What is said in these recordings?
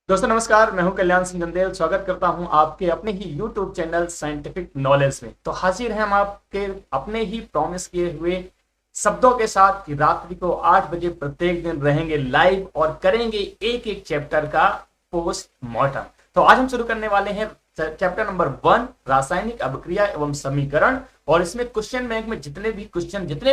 दोस्तों नमस्कार, मैं हूं कल्याण सिंह चंदेल। स्वागत करता हूं आपके अपने ही YouTube चैनल साइंटिफिक नॉलेज में। तो हाजिर हैं हम आपके अपने ही प्रॉमिस किए हुए शब्दों के साथ कि रात्रि को 8 बजे प्रत्येक दिन रहेंगे लाइव और करेंगे एक एक चैप्टर का पोस्ट मॉर्टम। तो आज हम शुरू करने वाले हैं चैप्टर नंबर 1, रासायनिक अभिक्रिया एवं समीकरण। और इसमें क्वेश्चन बैंक में जितने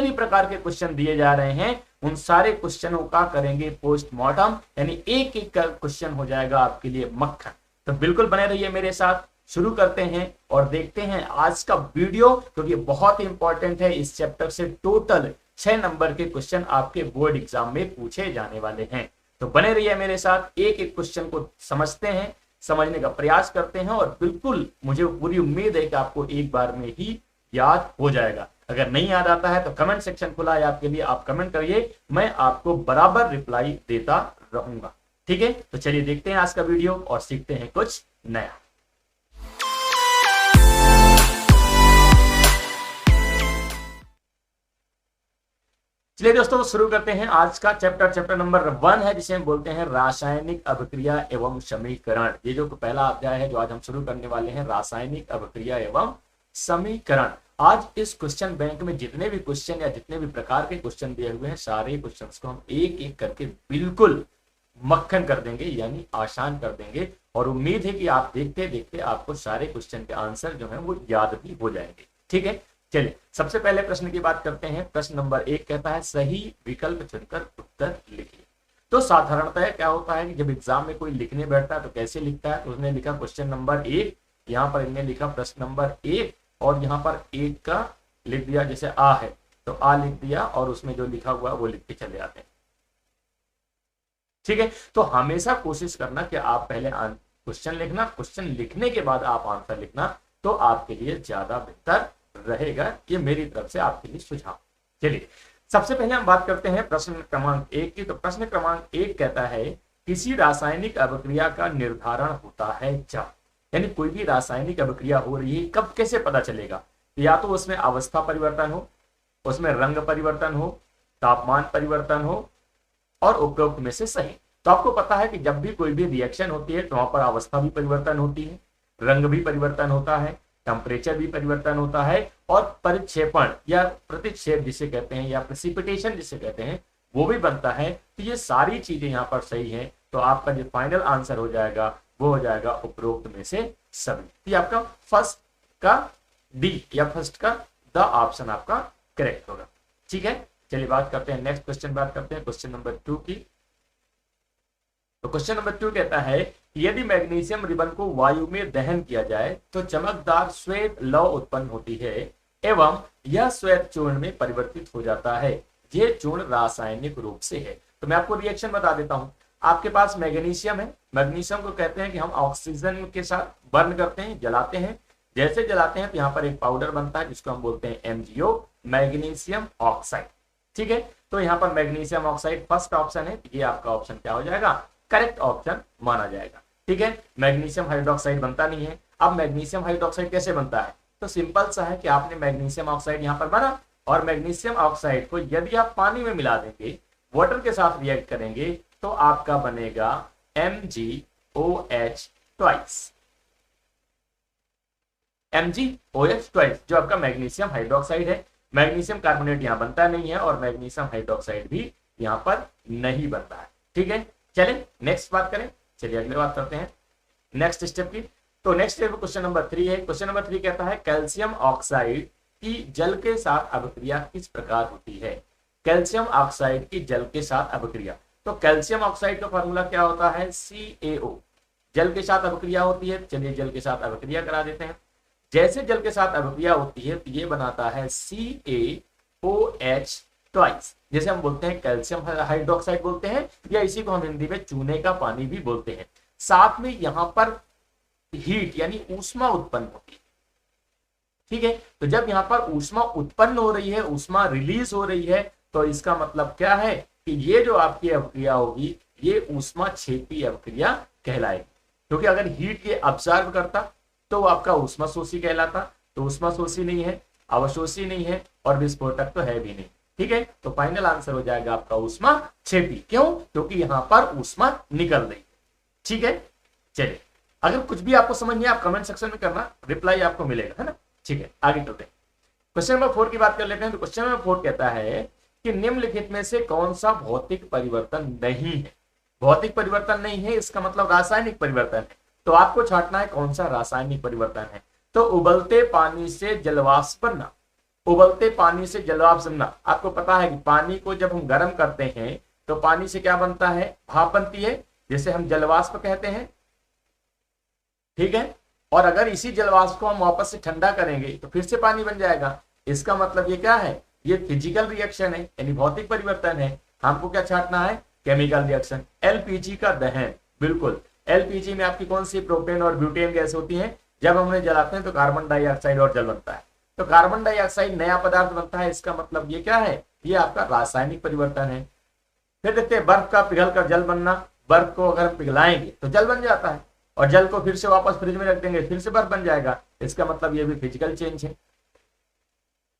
भी प्रकार के क्वेश्चन दिए जा रहे हैं उन सारे क्वेश्चनों का करेंगे पोस्टमार्टम, यानी एक एक का क्वेश्चन हो जाएगा आपके लिए मक्खन। तो बिल्कुल बने रहिए मेरे साथ। शुरू करते हैं और देखते हैं आज का वीडियो, क्योंकि बहुत ही इंपॉर्टेंट है। इस चैप्टर से टोटल 6 नंबर के क्वेश्चन आपके बोर्ड एग्जाम में पूछे जाने वाले हैं। तो बने रहिए मेरे साथ, एक एक क्वेश्चन को समझते हैं, समझने का प्रयास करते हैं और बिल्कुल मुझे पूरी उम्मीद है कि आपको एक बार में ही याद हो जाएगा। अगर नहीं याद आता है तो कमेंट सेक्शन खुला है आपके लिए, आप कमेंट करिए, मैं आपको बराबर रिप्लाई देता रहूंगा। ठीक है, तो चलिए देखते हैं आज का वीडियो और सीखते हैं कुछ नया। चलिए दोस्तों शुरू करते हैं आज का चैप्टर नंबर 1 है, जिसे हम बोलते हैं रासायनिक अभिक्रिया एवं समीकरण। ये जो पहला अध्याय है जो आज हम शुरू करने वाले हैं, रासायनिक अभिक्रिया एवं समीकरण। आज इस क्वेश्चन बैंक में जितने भी क्वेश्चन या जितने भी प्रकार के क्वेश्चन दिए हुए हैं, सारे क्वेश्चंस को हम एक एक करके बिल्कुल मक्खन कर देंगे, यानी आसान कर देंगे। और उम्मीद है कि आप देखते देखते आपको सारे क्वेश्चन के आंसर जो है वो याद भी हो जाएंगे। ठीक है, चलिए सबसे पहले प्रश्न की बात करते हैं। प्रश्न नंबर 1 कहता है सही विकल्प चुनकर उत्तर लिखिए। तो साधारणतः क्या होता है कि जब एग्जाम में कोई लिखने बैठता है तो कैसे लिखता है, तो उसने लिखा क्वेश्चन नंबर 1, यहाँ पर इन्हें लिखा प्रश्न नंबर 1 और यहाँ पर 1 का लिख दिया, जैसे आ है तो आ लिख दिया और उसमें जो लिखा हुआ है वो लिख के चले जाते हैं। ठीक है, तो हमेशा कोशिश करना कि आप पहले क्वेश्चन लिखना, क्वेश्चन लिखने के बाद आप आंसर लिखना, तो आपके लिए ज्यादा बेहतर रहेगा। ये मेरी तरफ से आपके लिए सुझाव। चलिए सबसे पहले हम बात करते हैं प्रश्न क्रमांक 1 की। तो प्रश्न क्रमांक 1 कहता है किसी रासायनिक अभिक्रिया का निर्धारण होता है जब, यानी कोई भी रासायनिक अभिक्रिया हो रही है कब, कैसे पता चलेगा। या तो उसमें अवस्था परिवर्तन हो, उसमें रंग परिवर्तन हो, तापमान परिवर्तन हो और उपरोक्त में से सही। तो आपको पता है कि जब भी कोई भी रिएक्शन होती है तो वहां पर अवस्था भी परिवर्तन होती है, रंग भी परिवर्तन होता है, टेम्परेचर भी परिवर्तन होता है और परिक्षेपण या प्रतिक्षेप जिसे कहते हैं या प्रेसिपिटेशन जिसे कहते हैं वो भी बनता है। तो ये सारी चीजें यहाँ पर सही है, तो आपका जो फाइनल आंसर हो जाएगा वो हो जाएगा उपरोक्त में से सभी। तो आपका फर्स्ट का डी या फर्स्ट का द ऑप्शन आपका करेक्ट होगा। ठीक है, चलिए बात करते हैं नेक्स्ट क्वेश्चन, बात करते हैं क्वेश्चन नंबर 2 की। तो क्वेश्चन नंबर 2 कहता है यदि मैग्नीशियम रिबन को वायु में दहन किया जाए तो चमकदार श्वेत लौ उत्पन्न होती है एवं यह श्वेत चूर्ण में परिवर्तित हो जाता है। ये चूर्ण रासायनिक रूप से है। तो मैं आपको रिएक्शन बता देता हूं। आपके पास मैग्नीशियम है, मैग्नीशियम को कहते हैं कि हम ऑक्सीजन के साथ बर्न करते हैं, जलाते हैं। जैसे जलाते हैं तो यहाँ पर एक पाउडर बनता है जिसको हम बोलते हैं MgO, मैग्नीशियम ऑक्साइड। ठीक है, तो यहाँ पर मैग्नीशियम ऑक्साइड फर्स्ट ऑप्शन है, ये आपका ऑप्शन क्या हो जाएगा, करेक्ट ऑप्शन माना जाएगा। ठीक है, मैग्नीशियम हाइड्रोक्साइड बनता नहीं है। अब मैग्नीशियम हाइड्रोक्साइड कैसे बनता है, तो सिंपल सा है कि आपने मैग्नीशियम ऑक्साइड यहाँ पर बना और मैग्नीशियम ऑक्साइड को यदि आप पानी में मिला देंगे, वाटर के साथ रिएक्ट करेंगे तो आपका बनेगा MgOH ट्वाइस, MgOH ट्वाइस जो आपका मैग्नीशियम हाइड्रोक्साइड है। मैग्नीशियम कार्बोनेट यहाँ बनता नहीं है और मैग्नीशियम हाइड्रोक्साइड भी यहाँ पर नहीं बनता है। ठीक है, चलिए नेक्स्ट बात करें। चलिए अगले बात करते हैं नेक्स्ट स्टेप की। तो नेक्स्ट स्टेप क्वेश्चन नंबर 3 है। क्वेश्चन नंबर 3 कहता है कैल्शियम ऑक्साइड की जल के साथ अभिक्रिया किस प्रकार होती है। कैल्शियम ऑक्साइड की जल के साथ अभिक्रिया, तो कैल्शियम ऑक्साइड का फॉर्मूला क्या होता है, CaO। जल के साथ अभिक्रिया होती है, चलिए जल के साथ अभिक्रिया करा देते हैं। जैसे जल के साथ अभिक्रिया होती है तो ये बनाता है CaOH ट्वाइस, जैसे हम बोलते हैं कैल्शियम हाइड्रोक्साइड बोलते हैं, या इसी को हम हिंदी में चूने का पानी भी बोलते हैं। साथ में यहां पर हीट यानी ऊष्मा उत्पन्न होती है। ठीक है, तो जब यहां पर ऊष्मा उत्पन्न हो रही है, ऊष्मा रिलीज हो रही है, तो इसका मतलब क्या है कि ये जो आपकी अभिक्रिया होगी ये ऊष्मा क्षेपी अभिक्रिया कहलाएगी। क्योंकि अगर हीट ये ऑब्जर्व करता तो आपका ऊष्मा शोषी कहलाता, तो ऊष्मा शोषी नहीं है, अवशोषी नहीं है और विस्फोटक तो है भी नहीं। ठीक है, तो फाइनल आंसर हो जाएगा आपका ऊष्मा क्षेपी। क्यों, क्योंकि यहां पर ऊष्मा निकल रही है। ठीक है, चलिए अगर कुछ भी आपको समझ नहीं आप कमेंट सेक्शन में करना, रिप्लाई आपको मिलेगा, है ना। ठीक है, आगे चलते हैं। क्वेश्चन नंबर 4 की बात कर लेते हैं। तो क्वेश्चन नंबर 4 कहता है कि निम्नलिखित में से कौन सा भौतिक परिवर्तन नहीं है। भौतिक परिवर्तन नहीं है इसका मतलब रासायनिक परिवर्तन है। तो आपको छांटना है कौन सा रासायनिक परिवर्तन है। तो उबलते पानी से जलवाष्प बनना, उबलते पानी से जलवाष्प बनना। आपको पता है कि पानी को जब हम गर्म करते हैं तो पानी से क्या बनता है, भाप बनती है, जिसे हम जलवाष्प कहते हैं, ठीक है। और अगर इसी जलवाष्प को हम वापस से ठंडा करेंगे तो फिर से पानी बन जाएगा। इसका मतलब ये क्या है, ये फिजिकल रिएक्शन है, यानी भौतिक परिवर्तन है। हमको क्या छांटना है, केमिकल रिएक्शन। एलपीजी का दहन, बिल्कुल एलपीजी में आपकी कौन सी प्रोपेन और ब्यूटेन गैस होती है, जब हम उन्हें जलाते हैं तो कार्बन डाइऑक्साइड और जल बनता है। तो कार्बन डाइऑक्साइड नया पदार्थ बनता है, इसका मतलब ये क्या है, ये आपका रासायनिक परिवर्तन है। फिर देखते हैं बर्फ का पिघल कर जल बनना। बर्फ को अगर हम पिघलाएंगे तो जल बन जाता है, और जल को फिर से वापस फ्रिज में रख देंगे फिर से बर्फ बन जाएगा। इसका मतलब ये भी फिजिकल चेंज है।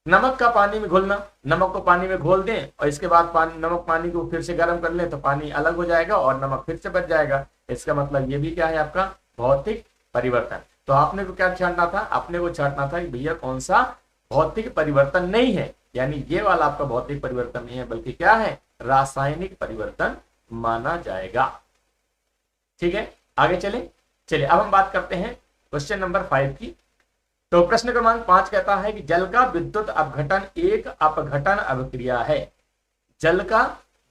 नमक का पानी में घुलना, नमक को पानी में घोल दें और इसके बाद नमक पानी को फिर से गर्म कर लें तो पानी अलग हो जाएगा और नमक फिर से बच जाएगा। इसका मतलब ये भी क्या है, आपका भौतिक परिवर्तन। तो आपने को क्या छांटना था, आपने को छांटना था कि भैया कौन सा भौतिक परिवर्तन नहीं है, यानी ये वाला आपका भौतिक परिवर्तन नहीं है बल्कि क्या है, रासायनिक परिवर्तन माना जाएगा। ठीक है, आगे चलिए अब हम बात करते हैं क्वेश्चन नंबर 5 की। तो प्रश्न क्रमांक 5 कहता है कि जल का विद्युत अपघटन एक अपघटन अभिक्रिया है। जल का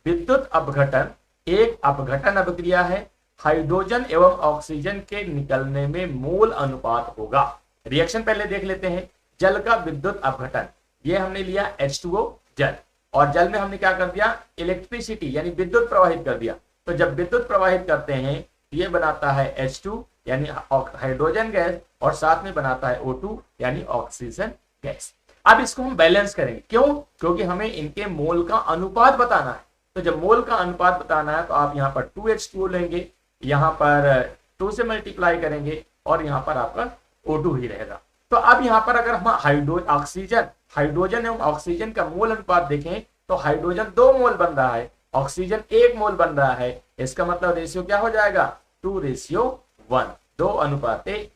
विद्युत अपघटन एक अपघटन अभिक्रिया है। हाइड्रोजन एवं ऑक्सीजन के निकलने में मोल अनुपात होगा। रिएक्शन पहले देख लेते हैं। जल का विद्युत अपघटन, ये हमने लिया H2O जल, और जल में हमने क्या कर दिया, इलेक्ट्रिसिटी यानी विद्युत प्रवाहित कर दिया। तो जब विद्युत प्रवाहित करते हैं ये बनाता है H2 यानी हाइड्रोजन गैस, और साथ में बनाता है O2 यानी ऑक्सीजन गैस। अब इसको हम बैलेंस करेंगे, क्यों, क्योंकि हमें इनके मोल का अनुपात बताना है। तो जब मोल का अनुपात बताना है तो आप यहाँ पर 2H2O लेंगे, यहाँ पर 2 से मल्टीप्लाई करेंगे और यहाँ पर आपका O2 ही रहेगा। तो अब यहाँ पर अगर हम हाइड्रोजन एवं ऑक्सीजन का मोल अनुपात देखें तो हाइड्रोजन 2 मोल बन रहा है, ऑक्सीजन 1 मोल बन रहा है। इसका मतलब रेशियो क्या हो जाएगा, 2:1, 2:1।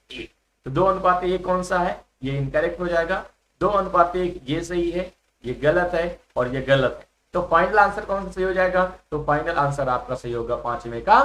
तो 2:1 कौन सा है, ये इनकरेक्ट हो जाएगा। 2:1 ये सही है, ये गलत है और ये गलत है। तो फाइनल आंसर कौन सा सही हो जाएगा, तो फाइनल आंसर आपका सही होगा 5वें का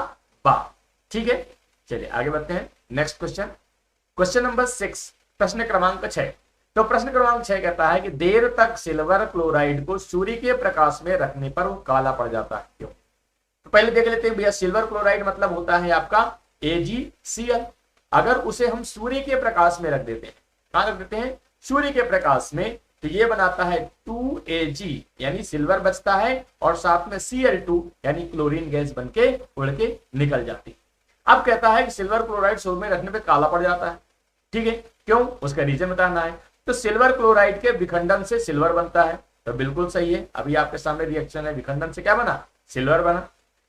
बा। ठीक है, चलिए आगे बढ़ते हैं। नेक्स्ट क्वेश्चन नंबर 6, प्रश्न क्रमांक 6। तो प्रश्न क्रमांक 6 कहता है कि देर तक सिल्वर क्लोराइड को सूर्य के प्रकाश में रखने पर वो काला पड़ जाता है, क्यों। तो पहले देख लेते हैं भैया, सिल्वर क्लोराइड मतलब होता है आपका AgCl। अगर उसे हम सूर्य के प्रकाश में रख देते हैं, कहां रख देते हैं, सूर्य के प्रकाश में, तो ये बनाता है 2Ag यानी सिल्वर बचता है, और साथ में Cl2 यानी क्लोरीन गैस बनके उड़ के निकल जाती है। अब कहता है कि सिल्वर क्लोराइड सूर्य में रखने पे काला पड़ जाता है, ठीक है, क्यों, उसका रीजन बताना है। तो सिल्वर क्लोराइड के विखंडन से सिल्वर बनता है, तो बिल्कुल सही है। अभी आपके सामने रिएक्शन है, विखंडन से क्या बना, सिल्वर बना।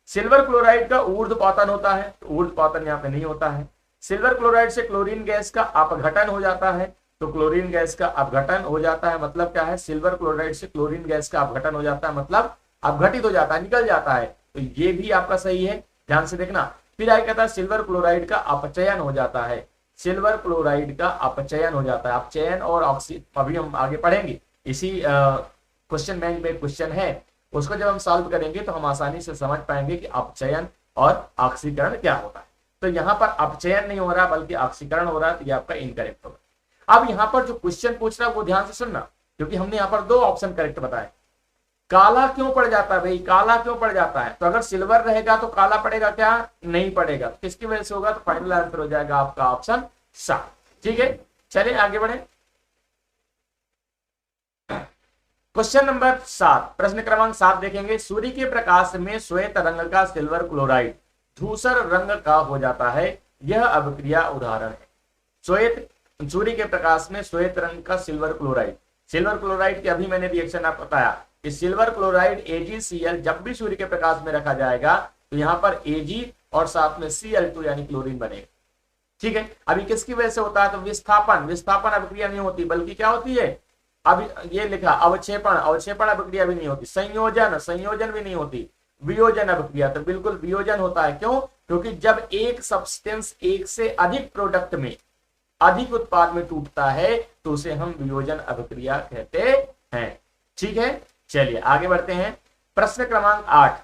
सिल्वर क्लोराइड का ऊर्ध्वपातन होता है, तो ऊर्ध्वपातन यहाँ पे नहीं होता है। सिल्वर क्लोराइड से क्लोरीन गैस का अपघटन हो जाता है, तो क्लोरीन गैस का अपघटन हो जाता है, मतलब क्या है, सिल्वर क्लोराइड से क्लोरीन गैस का अपघटन हो जाता है, मतलब अपघटित हो जाता है, निकल जाता है। तो ये भी आपका सही है, ध्यान से देखना। फिर आगे कहता है सिल्वर क्लोराइड का अपचयन हो जाता है, सिल्वर क्लोराइड का अपचयन हो जाता है। अपचयन और ऑक्सीजन अभी हम आगे पढ़ेंगे, इसी क्वेश्चन बैंक में क्वेश्चन है, उसको जब हम सॉल्व करेंगे तो हम आसानी से समझ पाएंगे कि अपचयन और ऑक्सीकरण क्या होता है। तो यहाँ पर अपचयन नहीं हो रहा बल्कि ऑक्सीकरण हो रहा है, तो ये आपका इनकरेक्ट होगा। अब यहाँ पर जो क्वेश्चन पूछ रहा है वो ध्यान से सुनना, क्योंकि हमने यहाँ पर 2 ऑप्शन करेक्ट बताए। काला क्यों पड़ जाता है भाई, काला क्यों पड़ जाता है, तो अगर सिल्वर रहेगा तो काला पड़ेगा क्या, नहीं पड़ेगा। तो किसकी वजह से होगा, तो फाइनल आंसर हो जाएगा आपका ऑप्शन 7। ठीक है, चलिए आगे बढ़े। क्वेश्चन नंबर 7, प्रश्न क्रमांक 7 देखेंगे। सूर्य के प्रकाश में श्वेत रंग का सिल्वर क्लोराइड धूसर रंग का हो जाता है, यह अभिक्रिया उदाहरण है। सूर्य के प्रकाश में श्वेत रंग का सिल्वर क्लोराइड की अभी मैंने रिएक्शन आपको बताया कि सिल्वर क्लोराइड AgCl जब भी सूर्य के प्रकाश में रखा जाएगा तो यहाँ पर Ag और साथ में Cl2 यानी क्लोरीन बनेगा। ठीक है, अभी किसकी वजह से होता है, तो विस्थापन अभिक्रिया नहीं होती, बल्कि क्या होती है, अभी ये लिखा अवक्षेपण अभिक्रिया भी नहीं होती, संयोजन भी नहीं होती। वियोजन अभिक्रिया। तो बिल्कुल वियोजन होता है। क्यों? क्योंकि जब एक सब्सटेंस एक से अधिक प्रोडक्ट में, अधिक उत्पाद में टूटता है तो उसे हम वियोजन अभिक्रिया कहते हैं। ठीक है, चलिए आगे बढ़ते हैं। प्रश्न क्रमांक 8।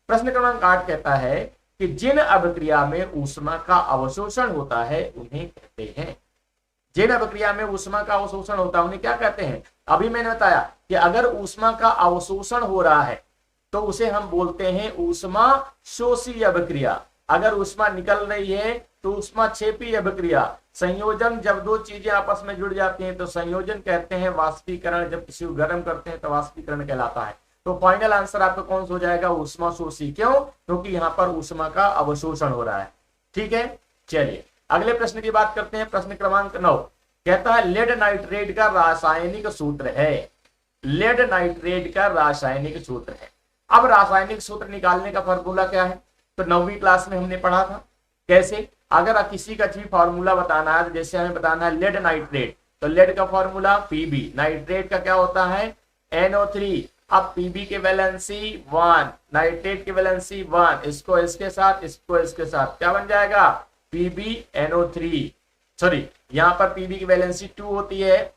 प्रश्न क्रमांक 8 कहता है कि जिन अभिक्रिया में ऊष्मा का अवशोषण होता है उन्हें कहते हैं। जिन अभिक्रिया में ऊष्मा का अवशोषण होता है उन्हें क्या कहते हैं? अभी मैंने बताया कि अगर ऊष्मा का अवशोषण हो रहा है तो उसे हम बोलते हैं ऊष्मा शोषी अभिक्रिया। अगर ऊष्मा निकल रही है तो ऊष्मा क्षेपी अभिक्रिया। संयोजन, जब दो चीजें आपस में जुड़ जाती हैं तो संयोजन कहते हैं। वाष्पीकरण, जब किसी को गर्म करते हैं तो वाष्पीकरण कहलाता है। तो फाइनल आंसर आपका कौन सा हो जाएगा? ऊष्मा शोषी। क्यों? क्योंकि यहां पर ऊष्मा का अवशोषण हो रहा है। ठीक है, चलिए अगले प्रश्न की बात करते हैं। प्रश्न क्रमांक 9 कहता है लेड नाइट्रेट का रासायनिक सूत्र है। लेड नाइट्रेट का रासायनिक सूत्र है। अब रासायनिक सूत्र निकालने का फॉर्मूला क्या है? तो 9वीं क्लास में हमने पढ़ा था। कैसे? अगर किसी का भी फॉर्मूला बताना है, तो जैसे हमें बताना है लेड नाइट्रेट, तो लेड का फॉर्मूला पीबी, नाइट्रेट का क्या होता है? NO3। अब पीबी की वैलेंसी 1, नाइट्रेट की वैलेंसी 1, इसको इसके साथ, इसको इसके साथ, क्या बन जाएगा? PbNO3। सॉरी, यहां पर पीबी की वैलेंसी 2 होती है।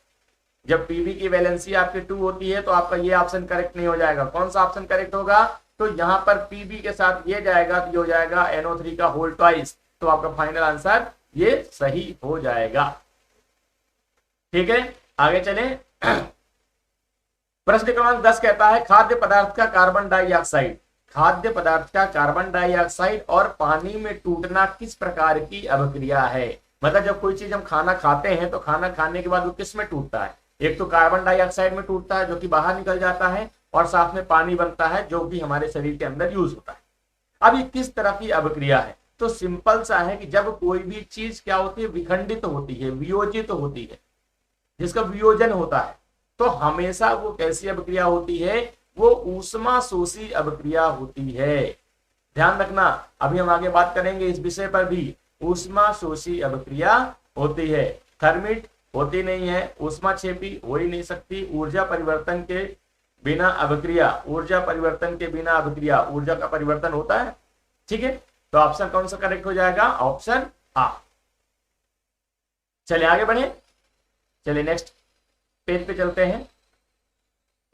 जब पीबी की वैलेंसी आपकी 2 होती है तो आपका ये ऑप्शन करेक्ट नहीं हो जाएगा। कौन सा ऑप्शन करेक्ट होगा? तो यहां पर पीबी के साथ ये जाएगा तो ये हो जाएगा NO3 का होल ट्वाइस। तो आपका फाइनल आंसर ये सही हो जाएगा। ठीक है, आगे चलें। प्रश्न क्रमांक 10 कहता है खाद्य पदार्थ का कार्बन डाइऑक्साइड, खाद्य पदार्थ का कार्बन डाइऑक्साइड और पानी में टूटना किस प्रकार की अभिक्रिया है? मतलब जब कोई चीज हम खाना खाते हैं तो खाना खाने के बाद वो किस में टूटता है? एक तो कार्बन डाइऑक्साइड में टूटता है जो कि बाहर निकल जाता है, और साथ में पानी बनता है जो कि हमारे शरीर के अंदर यूज होता है। अब ये किस तरह की अभिक्रिया है? तो सिंपल सा है कि जब कोई भी चीज क्या होती है? विखंडित होती है, वियोजित होती है, जिसका वियोजन होता है, तो हमेशा वो कैसी अभिक्रिया होती है? वो ऊष्मा शोषी अभिक्रिया होती है। ध्यान रखना, अभी हम आगे बात करेंगे इस विषय पर भी। ऊष्मा शोषी अभिक्रिया होती है। थर्मिट होती नहीं है, ऊष्मा क्षेपी हो ही नहीं सकती। ऊर्जा परिवर्तन के बिना अभिक्रिया, ऊर्जा परिवर्तन के बिना अभिक्रिया, ऊर्जा का परिवर्तन होता है। ठीक है, तो ऑप्शन कौन सा करेक्ट हो जाएगा? ऑप्शन आ। चलिए आगे बढ़े, चलिए नेक्स्ट पेज पे चलते हैं।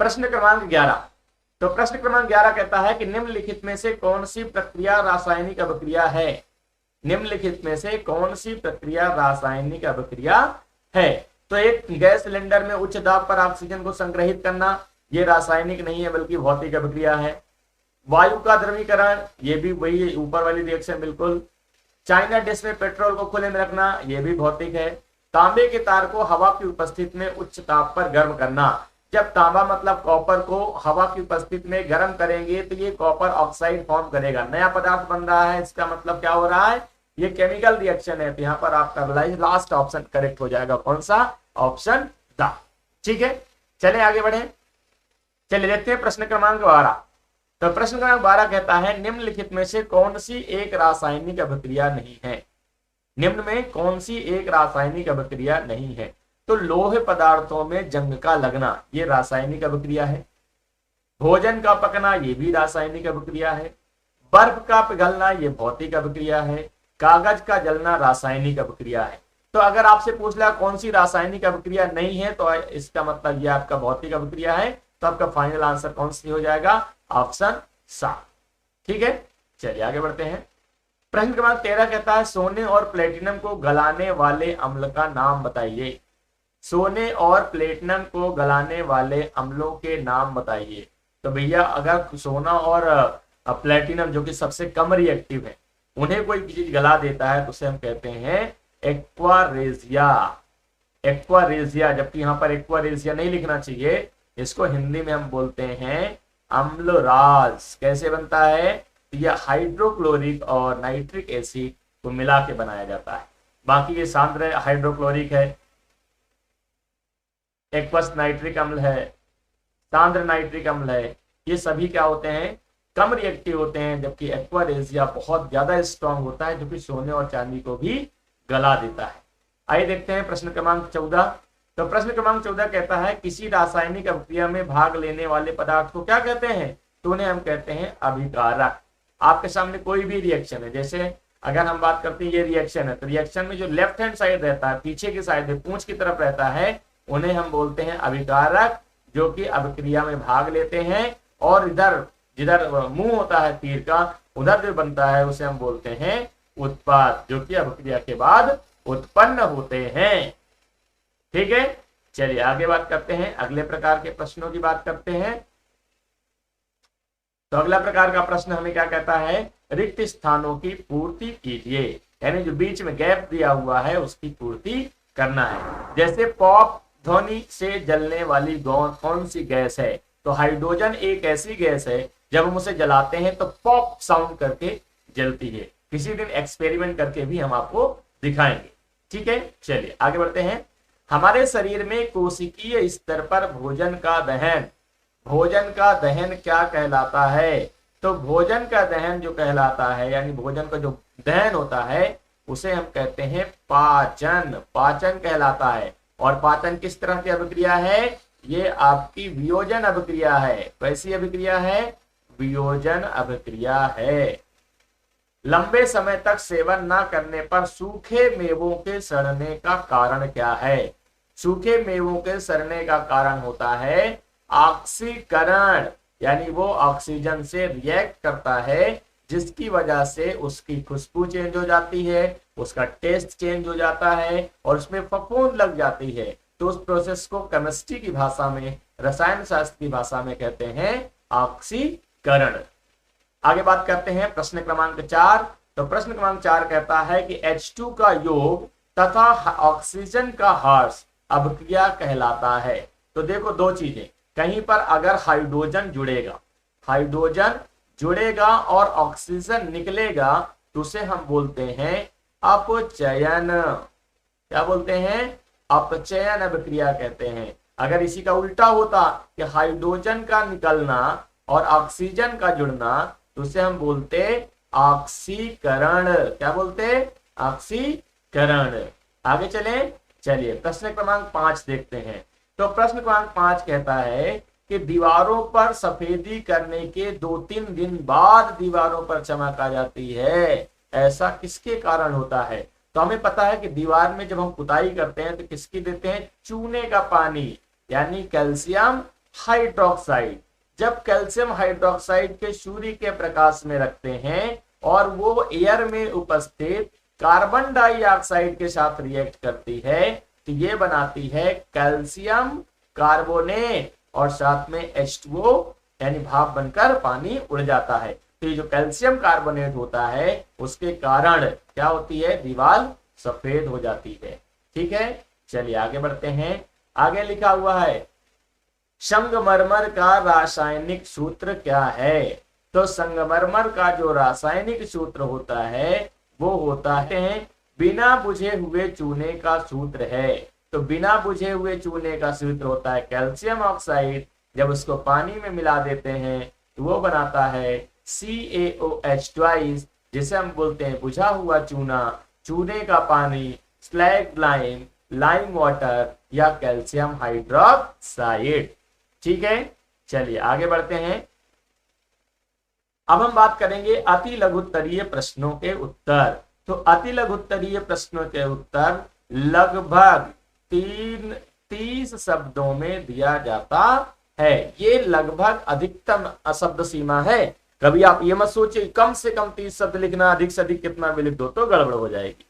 प्रश्न क्रमांक 11। तो प्रश्न क्रमांक 11 कहता है कि निम्नलिखित में से कौन सी प्रक्रिया रासायनिक अभिक्रिया है? निम्नलिखित में से कौन सी प्रक्रिया रासायनिक अभिक्रिया है? तो एक गैस सिलेंडर में उच्च दाब पर ऑक्सीजन को संग्रहित करना, ये रासायनिक नहीं है बल्कि भौतिक अभिक्रिया है। वायु का द्रवीकरण, ये भी वही ऊपर वाली रिएक्शन बिल्कुल। चाइना डिश में पेट्रोल को खुले में रखना, ये भी भौतिक है। तांबे के तार को हवा की उपस्थिति में उच्च ताप पर गर्म करना, जब तांबा मतलब कॉपर को हवा की उपस्थिति में गर्म करेंगे तो ये कॉपर ऑक्साइड फॉर्म करेगा, नया पदार्थ बन रहा है। इसका मतलब क्या हो रहा है? ये केमिकल रिएक्शन है। तो यहाँ पर आपका लास्ट ऑप्शन करेक्ट हो जाएगा। कौन सा? Option the. ठीक है, चले आगे बढ़े। चलिए देखते हैं प्रश्न क्रमांक 12। तो प्रश्न क्रमांक 12 कहता है निम्नलिखित में से कौन सी एक रासायनिक अभिक्रिया नहीं है? निम्न में कौन सी एक रासायनिक अभिक्रिया नहीं है? तो लोहे पदार्थों में जंग का लगना, ये रासायनिक अभिक्रिया है। भोजन का पकना, ये भी रासायनिक अभिक्रिया है। बर्फ का पिघलना, ये भौतिक अभिक्रिया है। कागज का जलना रासायनिक अभिक्रिया है। तो अगर आपसे पूछ लिया कौन सी रासायनिक अभिक्रिया नहीं है तो इसका मतलब ये आपका भौतिक अभिक्रिया है। तो आपका फाइनल आंसर कौन सी हो जाएगा? ऑप्शन सा। ठीक है, चलिए आगे बढ़ते हैं। प्रश्न क्रमांक 13 कहता है सोने और प्लेटिनम को गलाने वाले अम्ल का नाम बताइए। सोने और प्लेटिनम को गलाने वाले अम्लों के नाम बताइए। तो भैया अगर सोना और प्लेटिनम जो कि सबसे कम रिएक्टिव है, उन्हें कोई चीज गला देता है तो उसे हम कहते हैं एक्वारेजिया। एक्वारेजिया, जबकि यहाँ पर एक्वारेजिया नहीं लिखना चाहिए, इसको हिंदी में हम बोलते हैं अम्लराज। कैसे बनता है? यह हाइड्रोक्लोरिक और नाइट्रिक एसिड को मिला के बनाया जाता है। बाकी ये सांद्र हाइड्रोक्लोरिक है, एक्वस नाइट्रिक अम्ल है, सांद्र नाइट्रिक अम्ल है। ये सभी क्या होते हैं? कम रिएक्टिव होते हैं, जबकि एक्वारेजिया बहुत ज्यादा स्ट्रॉन्ग होता है जो कि सोने और चांदी को भी गला देता है। आइए देखते हैं प्रश्न क्रमांक 14। तो प्रश्न क्रमांक 14 कहता है किसी रासायनिक अभिक्रिया में भाग लेने वाले पदार्थ को क्या कहते हैं? तो उन्हें हम कहते हैं अभिकारक। आपके सामने कोई भी रिएक्शन है, जैसे अगर हम बात करते हैं ये रिएक्शन है, तो रिएक्शन में जो लेफ्ट हैंड साइड रहता है, पीछे की साइड में पूंछ की तरफ रहता है, उन्हें हम बोलते हैं अभिकारक, जो कि अभिक्रिया में भाग लेते हैं। और इधर जिधर मुंह होता है तीर का, उधर जो बनता है उसे हम बोलते हैं उत्पाद, जो कि अभिक्रिया के बाद उत्पन्न होते हैं। ठीक है, चलिए आगे बात करते हैं, अगले प्रकार के प्रश्नों की बात करते हैं। तो अगला प्रकार का प्रश्न हमें क्या कहता है, रिक्त स्थानों की पूर्ति कीजिए, यानी जो बीच में गैप दिया हुआ है उसकी पूर्ति करना है। जैसे पॉप ध्वनि से जलने वाली कौन सी गैस है, तो हाइड्रोजन एक ऐसी गैस है जब हम उसे जलाते हैं तो पॉप साउंड करके जलती है। किसी दिन एक्सपेरिमेंट करके भी हम आपको दिखाएंगे। ठीक है, चलिए आगे बढ़ते हैं। हमारे शरीर में कोशिकीय स्तर पर भोजन का दहन क्या कहलाता है, तो भोजन का दहन जो कहलाता है, यानी भोजन का जो दहन होता है उसे हम कहते हैं पाचन कहलाता है। और पाचन किस तरह की अभिक्रिया है, ये आपकी वियोजन अभिक्रिया है। कैसी अभिक्रिया है, वियोजन अभिक्रिया है। लंबे समय तक सेवन न करने पर सूखे मेवों के सड़ने का कारण क्या है, सूखे मेवों के सड़ने का कारण होता है ऑक्सीकरण, यानी वो ऑक्सीजन से रिएक्ट करता है, जिसकी वजह से उसकी खुशबू चेंज हो जाती है, उसका टेस्ट चेंज हो जाता है और उसमें फफूंद लग जाती है। तो उस प्रोसेस को केमिस्ट्री की भाषा में, रसायन शास्त्र की भाषा में कहते हैं ऑक्सीकरण। आगे बात करते हैं प्रश्न क्रमांक 4। तो प्रश्न क्रमांक 4 कहता है कि H2 का योग तथा ऑक्सीजन का ह्रास अभिक्रिया कहलाता है। तो देखो दो चीजें, कहीं पर अगर हाइड्रोजन जुड़ेगा और ऑक्सीजन निकलेगा तो उसे हम बोलते हैं अपचयन। क्या बोलते हैं, अपचयन अभिक्रिया कहते हैं। अगर इसी का उल्टा होता कि हाइड्रोजन का निकलना और ऑक्सीजन का जुड़ना, तो उसे हम बोलते ऑक्सीकरण। क्या बोलते, ऑक्सीकरण। आगे चलिए प्रश्न क्रमांक 5 देखते हैं। तो प्रश्न क्रमांक 5 कहता है कि दीवारों पर सफेदी करने के 2-3 दिन बाद दीवारों पर चमक आ जाती है, ऐसा किसके कारण होता है। तो हमें पता है कि दीवार में जब हम पुताई करते हैं तो किसकी देते हैं, चूने का पानी, यानी कैल्शियम हाइड्रोक्साइड। जब कैल्शियम हाइड्रोक्साइड के सूर्य के प्रकाश में रखते हैं और वो एयर में उपस्थित कार्बन डाइऑक्साइड के साथ रिएक्ट करती है, तो ये बनाती है कैल्शियम कार्बोनेट और साथ में H2O, यानी भाप बनकर पानी उड़ जाता है। तो ये जो कैल्शियम कार्बोनेट होता है उसके कारण क्या होती है, दीवार सफेद हो जाती है। ठीक है, चलिए आगे बढ़ते हैं। आगे लिखा हुआ है संगमरमर का रासायनिक सूत्र क्या है। तो संगमरमर का जो रासायनिक सूत्र होता है वो होता है बिना बुझे हुए चूने का सूत्र है। तो बिना बुझे हुए चूने का सूत्र होता है कैल्शियम ऑक्साइड। जब उसको पानी में मिला देते हैं तो वो बनाता है CaOH2, जिसे हम बोलते हैं बुझा हुआ चूना, चूने का पानी, स्लैग लाइम, लाइम वाटर या कैल्शियम हाइड्रोक्साइड। ठीक है, चलिए आगे बढ़ते हैं। अब हम बात करेंगे अति लघुत्तरीय प्रश्नों के उत्तर। तो अति लघुत्तरीय प्रश्नों के उत्तर लगभग 30 शब्दों में दिया जाता है। ये लगभग अधिकतम शब्द सीमा है। कभी आप ये मत सोचिए कम से कम 30 शब्द लिखना, अधिक से अधिक कितना भी लिख दो तो गड़बड़ हो जाएगी।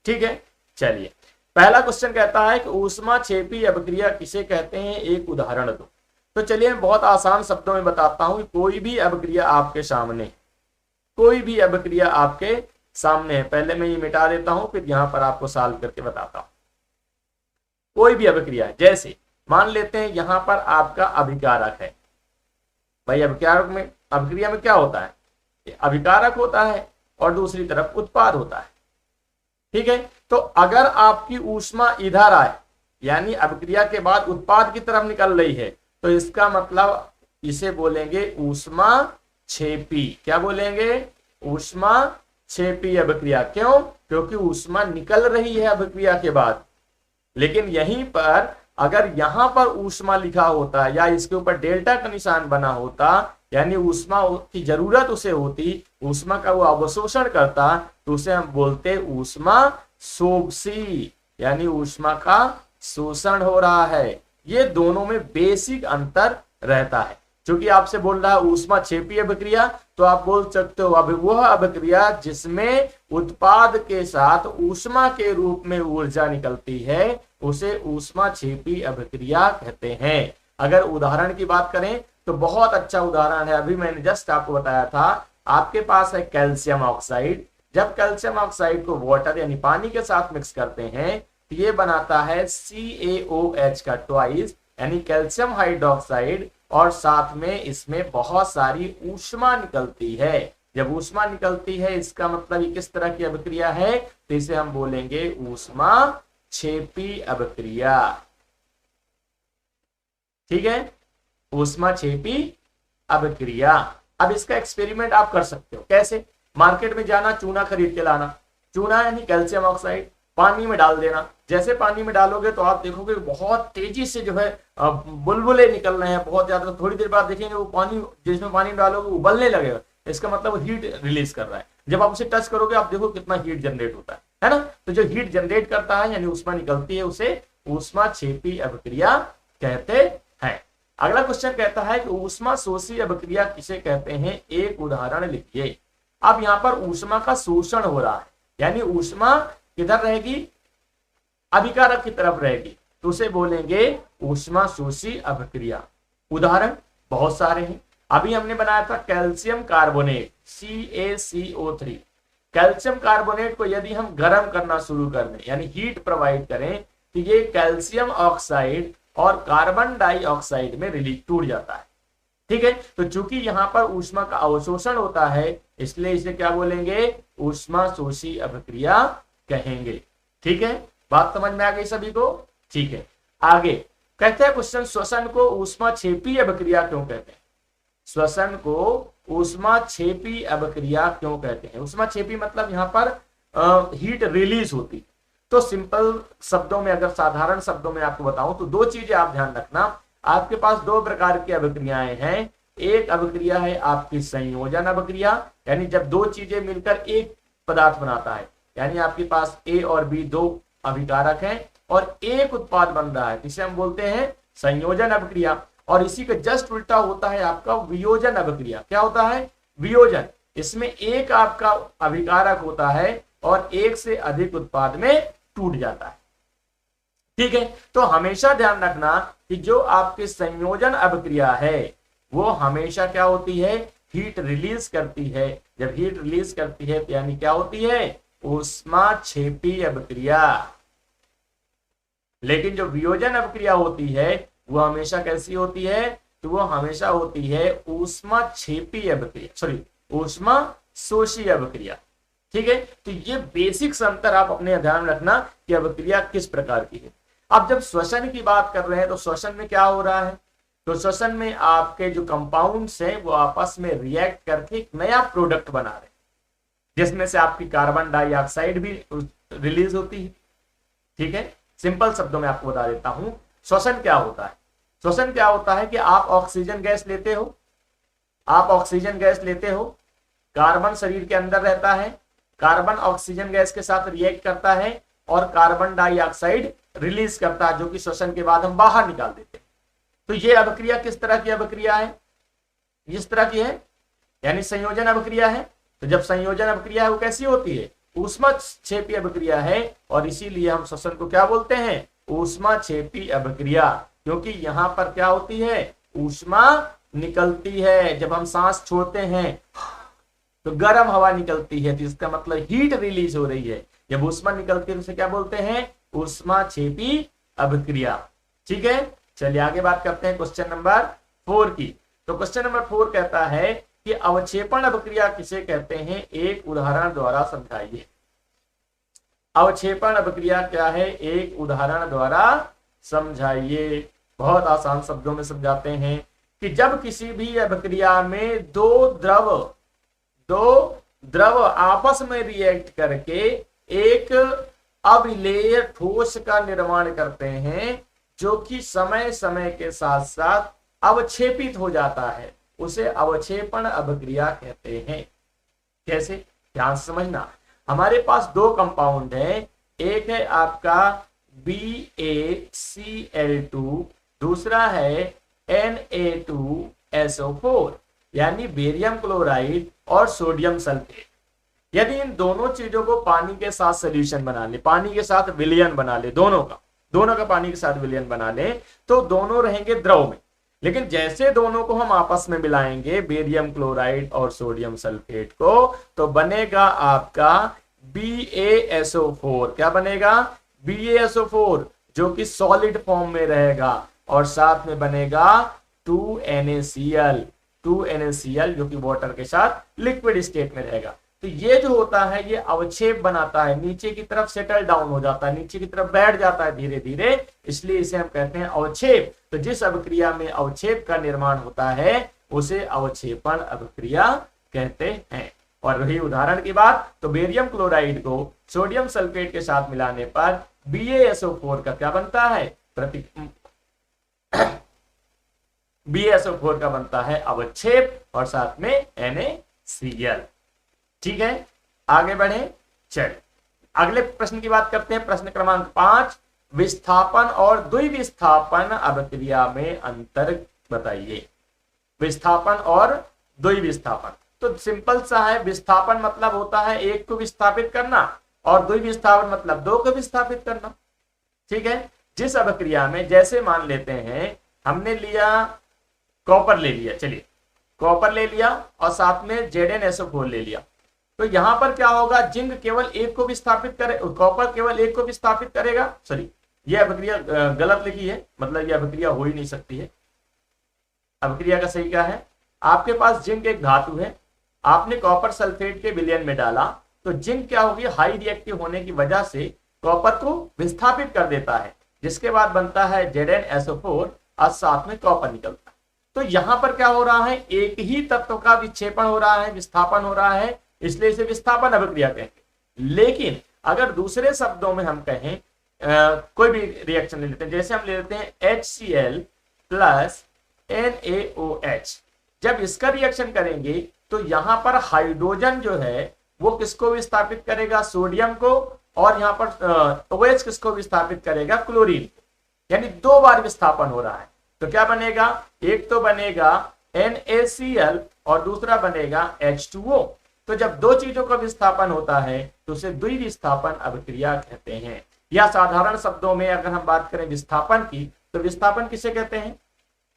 ठीक है, चलिए पहला क्वेश्चन कहता है कि ऊष्मा क्षेपी अभिक्रिया किसे कहते हैं, एक उदाहरण दो। तो चलिए मैं बहुत आसान शब्दों में बताता हूं। कोई भी अभिक्रिया आपके सामने है, पहले मैं ये मिटा देता हूं फिर यहां पर आपको सॉल्व करके बताता हूं। कोई भी अभिक्रिया, जैसे मान लेते हैं यहां पर आपका अभिकारक है। भाई अभिक्रिया में क्या होता है, अभिकारक होता है और दूसरी तरफ उत्पाद होता है। ठीक है, तो अगर आपकी ऊष्मा इधर आए, यानी अभिक्रिया के बाद उत्पाद की तरफ निकल रही है, तो इसका मतलब इसे बोलेंगे ऊष्मा क्षेपी। क्या बोलेंगे, ऊष्मा क्षेपी अभिक्रिया। क्यों, क्योंकि ऊष्मा निकल रही है अभिक्रिया के बाद। लेकिन यहीं पर अगर यहां पर ऊष्मा लिखा होता या इसके ऊपर डेल्टा का निशान बना होता यानी ऊष्मा की जरूरत उसे होती, ऊष्मा का वो अवशोषण करता, तो उसे हम बोलते ऊष्मा सोबसी, यानी ऊष्मा का शोषण हो रहा है। ये दोनों में बेसिक अंतर रहता है। क्योंकि आपसे बोल रहा है ऊष्मा क्षेपी अभिक्रिया, तो आप बोल सकते हो अब वह अभिक्रिया जिसमें उत्पाद के साथ ऊष्मा के रूप में ऊर्जा निकलती है उसे ऊष्मा क्षेपी अभिक्रिया कहते हैं। अगर उदाहरण की बात करें तो बहुत अच्छा उदाहरण है, अभी मैंने जस्ट आपको बताया था। आपके पास है कैल्शियम ऑक्साइड, जब कैल्शियम ऑक्साइड को वाटर यानी पानी के साथ मिक्स करते हैं तो ये बनाता है CaOH का ट्वाइस यानी कैल्शियम हाइड्रोक्साइड, और साथ में इसमें बहुत सारी ऊष्मा निकलती है। जब ऊष्मा निकलती है इसका मतलब ये किस तरह की अभिक्रिया है, तो इसे हम बोलेंगे ऊष्मा क्षेपी अभिक्रिया। ठीक है, ऊष्मा क्षेपी अभिक्रिया। अब इसका एक्सपेरिमेंट आप कर सकते हो। कैसे? मार्केट में जाना, चूना खरीद के लाना, चूना यानी कैल्शियम ऑक्साइड पानी में डाल देना। जैसे पानी में डालोगे तो आप देखोगे बहुत तेजी से जो है बुलबुले निकल रहे हैं बहुत ज्यादा। थोड़ी देर बाद देखेंगे वो पानी जिसमें पानी डालोगे उबलने लगेगा, इसका मतलब हीट रिलीज कर रहा है। जब आप उसे टच करोगे आप देखो कितना हीट जनरेट होता है ना। तो जो हीट जनरेट करता है यानी ऊष्मा निकलती है उसे ऊष्मा क्षेपी अभिक्रिया कहते हैं। अगला क्वेश्चन कहता है कि ऊष्मा शोषी अभिक्रिया किसे कहते हैं, एक उदाहरण लिखिए। अब यहाँ पर ऊष्मा का शोषण हो रहा है यानी ऊष्मा किधर रहेगी, अभिकारक की तरफ रहेगी, तो उसे बोलेंगे ऊष्मा शोषी अभिक्रिया। उदाहरण बहुत सारे हैं। अभी हमने बनाया था calcium carbonate CaCO3। Calcium carbonate को यदि हम गर्म करना शुरू कर दें यानी हीट प्रोवाइड करें तो ये कैल्शियम ऑक्साइड और कार्बन डाइऑक्साइड में रिलीज टूट जाता है। ठीक है, तो चूंकि यहां पर ऊष्मा का अवशोषण होता है इसलिए इसे क्या बोलेंगे, ऊष्मा शोषी अभिक्रिया कहेंगे। ठीक है, बात समझ में आ गई सभी को? ठीक है, आगे कहते हैं क्वेश्चन, श्वसन को ऊष्मा क्षेपी अभिक्रिया क्यों कहते हैं? श्वसन को ऊष्मा क्षेपी अभिक्रिया क्यों कहते हैं? ऊष्मा क्षेपी मतलब यहाँ पर हीट रिलीज होती। तो सिंपल शब्दों में, अगर साधारण शब्दों में आपको बताऊं तो दो चीजें आप ध्यान रखना। आपके पास दो प्रकार की अभिक्रियाएं हैं। एक अभिक्रिया है आपकी संयोजन अभिक्रिया, यानी जब दो चीजें मिलकर एक पदार्थ बनाता है, यानी आपके पास A और B दो अभिकारक हैं और एक उत्पाद बन रहा है, इसे हम बोलते हैं संयोजन अभिक्रिया। और इसी का जस्ट उल्टा होता है आपका वियोजन अभिक्रिया। क्या होता है? वियोजन। इसमें एक आपका अभिकारक होता है और एक से अधिक उत्पाद में टूट जाता है। ठीक है, तो हमेशा ध्यान रखना कि जो आपके संयोजन अभिक्रिया है वो हमेशा क्या होती है, हीट रिलीज करती है। जब हीट रिलीज करती है तो यानी क्या होती है, ऊष्मा क्षेपी अभिक्रिया। लेकिन जो वियोजन अभिक्रिया होती है वो हमेशा कैसी होती है, तो वो हमेशा होती है ऊष्मा क्षेपी अभिक्रिया, सॉरी ऊष्मा शोषी अभिक्रिया। ठीक है, तो ये बेसिक अंतर आप अपने ध्यान रखना कि अभिक्रिया किस प्रकार की है। अब जब श्वसन की बात कर रहे हैं तो श्वसन में क्या हो रहा है, तो श्वसन में आपके जो कंपाउंड्स हैं वो आपस में रिएक्ट करके एक नया प्रोडक्ट बना रहे हैं जिसमें से आपकी कार्बन डाइऑक्साइड भी रिलीज होती है। ठीक है, सिंपल शब्दों में आपको बता देता हूं श्वसन क्या होता है। श्वसन क्या होता है कि आप ऑक्सीजन गैस लेते हो, कार्बन शरीर के अंदर रहता है, कार्बन ऑक्सीजन गैस के साथ रिएक्ट करता है और कार्बन डाइऑक्साइड रिलीज करता है जो कि श्वसन के बाद हम बाहर निकाल देते हैं। तो ये अभिक्रिया किस तरह की अभिक्रिया है, इस तरह की है, यानी संयोजन अभिक्रिया है। तो जब संयोजन अभिक्रिया है वो कैसी होती है, ऊष्मा क्षेपी अभिक्रिया है, और इसीलिए हम श्वसन को क्या बोलते हैं, ऊष्मा क्षेपी अभिक्रिया। क्योंकि यहां पर क्या होती है, ऊष्मा निकलती है। जब हम सांस छोड़ते हैं तो गर्म हवा निकलती है, तो इसका मतलब हीट रिलीज हो रही है। जब ऊष्मा निकलती है उसे क्या बोलते हैं, ऊष्मा क्षेपी अभिक्रिया। ठीक है, चलिए आगे बात करते हैं क्वेश्चन नंबर 4 की। तो क्वेश्चन नंबर 4 कहता है कि अवक्षेपण अभिक्रिया किसे कहते हैं, एक उदाहरण द्वारा समझाइए। अवक्षेपण अभिक्रिया क्या है, एक उदाहरण द्वारा समझाइए। बहुत आसान शब्दों में समझाते हैं कि जब किसी भी अभिक्रिया में दो द्रव आपस में रिएक्ट करके एक अविलेय ठोस का निर्माण करते हैं जो कि समय समय के साथ साथ अवक्षेपित हो जाता है, उसे अवक्षेपण अभिक्रिया कहते हैं। कैसे, ध्यान से समझना। हमारे पास दो कंपाउंड है, एक है आपका BaCl2, दूसरा है Na2SO4 यानी बेरियम क्लोराइड और सोडियम सल्फेट। यदि इन दोनों चीजों को पानी के साथ सोल्यूशन बना ले, पानी के साथ विलयन बना ले, दोनों का पानी के साथ विलयन बना ले, तो दोनों रहेंगे द्रव में। लेकिन जैसे दोनों को हम आपस में मिलाएंगे, बेरियम क्लोराइड और सोडियम सल्फेट को, तो बनेगा आपका BaSO4। क्या बनेगा? BaSO4, जो कि सॉलिड फॉर्म में रहेगा, और साथ में बनेगा 2NaCl, जो कि वाटर के साथ लिक्विड स्टेट में रहेगा। तो ये जो होता है ये अवक्षेप बनाता है, नीचे की तरफ सेटल डाउन हो जाता है, नीचे की तरफ बैठ जाता है धीरे धीरे, इसलिए इसे हम कहते हैं अवक्षेप। तो जिस अभिक्रिया में अवक्षेप का निर्माण होता है उसे अवक्षेपण अभिक्रिया कहते हैं। और रही उदाहरण की बात, तो बेरियम क्लोराइड को सोडियम सल्फेट के साथ मिलाने पर BaSO4 का क्या बनता है? BaSO4 का बनता है अवक्षेप और साथ में NaCl। ठीक है, आगे बढ़े। चल अगले प्रश्न की बात करते हैं। प्रश्न क्रमांक 5, विस्थापन और द्विविस्थापन अभिक्रिया में अंतर बताइए। विस्थापन और द्विविस्थापन तो सिंपल सा है। विस्थापन मतलब होता है एक को विस्थापित करना, और द्विविस्थापन मतलब दो को विस्थापित करना। ठीक है, जिस अभिक्रिया में, जैसे मान लेते हैं हमने लिया कॉपर ले लिया, चलिए कॉपर ले लिया और साथ में ZnSO4 ले लिया, तो यहां पर क्या होगा? जिंक केवल एक को विस्थापित करे, कॉपर केवल एक को विस्थापित करेगा। सॉरी, यह अभिक्रिया गलत लिखी है, मतलब यह अभिक्रिया हो ही नहीं सकती है। अभिक्रिया का सही क्या है? आपके पास जिंक एक धातु है, आपने कॉपर सल्फेट के विलयन में डाला, तो जिंक क्या होगी? हाई रिएक्टिव होने की वजह से कॉपर को विस्थापित कर देता है, जिसके बाद बनता है ZnSO4 और साथ में कॉपर निकलता है। तो यहां पर क्या हो रहा है? एक ही तत्व का विक्षेपण हो रहा है, विस्थापन हो रहा है, इसलिए इसे विस्थापन अभिक्रिया कहेंगे। लेकिन अगर दूसरे शब्दों में हम कहें, कोई भी रिएक्शन ले लेते हैं, जैसे हम ले लेते हैं HCl प्लस NaOH, जब इसका रिएक्शन करेंगे तो यहां पर हाइड्रोजन जो है वो किसको विस्थापित करेगा? सोडियम को, और यहां पर OH किसको विस्थापित करेगा? क्लोरीन। यानी दो बार विस्थापन हो रहा है। तो क्या बनेगा? एक तो बनेगा NaCl और दूसरा बनेगा H2O। तो जब दो चीजों का विस्थापन होता है तो उसे द्विविस्थापन अभिक्रिया कहते हैं। या साधारण शब्दों में अगर हम बात करें विस्थापन की, तो विस्थापन किसे कहते हैं?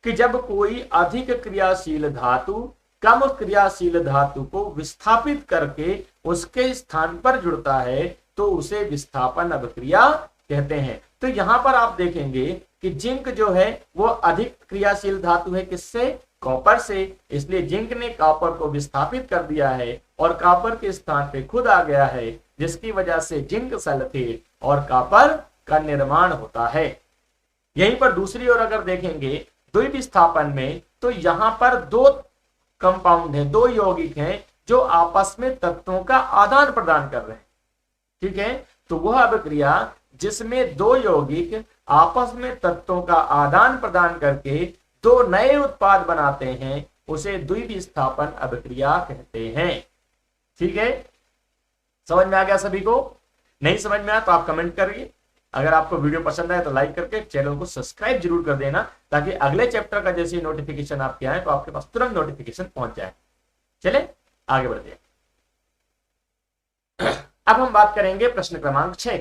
कि जब कोई अधिक क्रियाशील धातु कम क्रियाशील धातु को विस्थापित करके उसके स्थान पर जुड़ता है तो उसे विस्थापन अभिक्रिया कहते हैं। तो यहां पर आप देखेंगे कि जिंक जो है वो अधिक क्रियाशील धातु है, किससे? कॉपर से, इसलिए जिंक ने कॉपर को विस्थापित कर दिया है और कॉपर के स्थान पे खुद आ गया है, जिसकी वजह से जिंक सल्फेट और कॉपर का निर्माण होता है। यहीं पर दूसरी ओर अगर देखेंगे द्विविस्थापन में, तो यहां पर दो कंपाउंड है, दो यौगिक हैं जो आपस में तत्वों का आदान प्रदान कर रहे हैं। ठीक है, तो वह अभिक्रिया जिसमें दो यौगिक आपस में तत्वों का आदान प्रदान करके दो नए उत्पाद बनाते हैं उसे द्विविस्थापन अभिक्रिया कहते हैं। ठीक है, समझ में आ गया सभी को? नहीं समझ में आया तो आप कमेंट करिए। अगर आपको वीडियो पसंद आए तो लाइक करके चैनल को सब्सक्राइब जरूर कर देना, ताकि अगले चैप्टर का जैसे नोटिफिकेशन आपके आए तो आपके पास तुरंत नोटिफिकेशन पहुंच जाए। चले आगे बढ़ते हैं। अब हम बात करेंगे प्रश्न क्रमांक 6।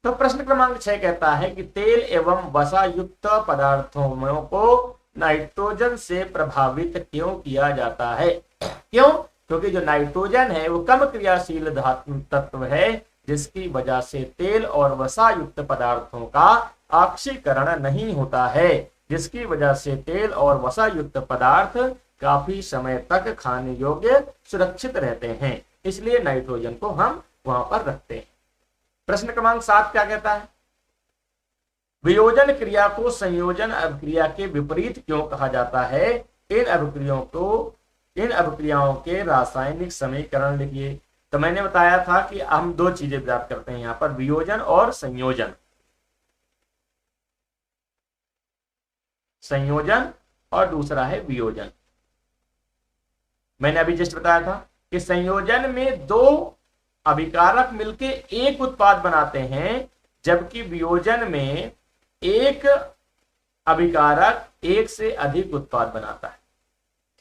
तो प्रश्न क्रमांक 6 कहता है कि तेल एवं वसा युक्त पदार्थों को नाइट्रोजन से प्रभावित क्यों किया जाता है? क्यों? क्योंकि जो नाइट्रोजन है वो कम क्रियाशील धातु तत्व है, जिसकी वजह से तेल और वसा युक्त पदार्थों का ऑक्सीकरण नहीं होता है, जिसकी वजह से तेल और वसा युक्त पदार्थ काफी समय तक खाने योग्य सुरक्षित रहते हैं। इसलिए नाइट्रोजन को हम वहां पर रखते हैं। प्रश्न क्रमांक 7 क्या कहता है? वियोजन क्रिया को संयोजन अभिक्रिया के विपरीत क्यों कहा जाता है? इन अभिक्रियाओं के रासायनिक समीकरण लिखिए। तो मैंने बताया था कि हम दो चीजें बात करते हैं यहां पर, वियोजन और संयोजन। संयोजन और दूसरा है वियोजन। मैंने अभी जस्ट बताया था कि संयोजन में दो अभिकारक मिलके एक उत्पाद बनाते हैं, जबकि वियोजन में एक अभिकारक एक से अधिक उत्पाद बनाता है।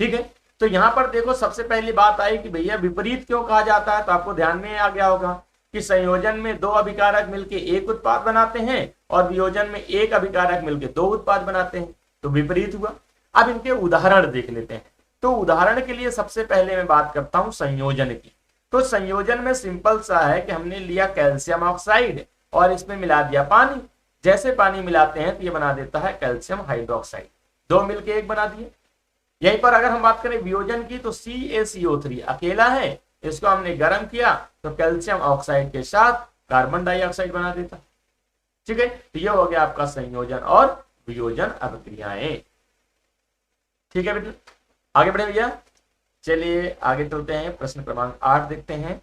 ठीक है, तो यहां पर देखो सबसे पहली बात आई कि भैया विपरीत क्यों कहा जाता है, तो आपको ध्यान में आ गया होगा कि संयोजन में दो अभिकारक मिलके एक उत्पाद बनाते हैं और वियोजन में एक अभिकारक मिलके दो उत्पाद बनाते हैं, तो विपरीत हुआ। अब इनके उदाहरण देख लेते हैं। तो उदाहरण के लिए सबसे पहले मैं बात करता हूं संयोजन की। तो संयोजन में सिंपल सा है कि हमने लिया कैल्शियम ऑक्साइड और इसमें मिला दिया पानी। जैसे पानी मिलाते हैं तो ये बना देता है कैल्शियम हाइड्रोक्साइड, दो मिलके एक बना दिए। यहीं पर अगर हम बात करें वियोजन की तो CaCO3 अकेला है, इसको हमने गर्म किया तो कैल्शियम ऑक्साइड के साथ कार्बन डाइऑक्साइड बना देता। ठीक है, तो ये हो गया आपका संयोजन और वियोजन अभिक्रियाएं। ठीक है बेटा, आगे बढ़े भैया। चलिए आगे चलते हैं, प्रश्न क्रमांक 8 देखते हैं।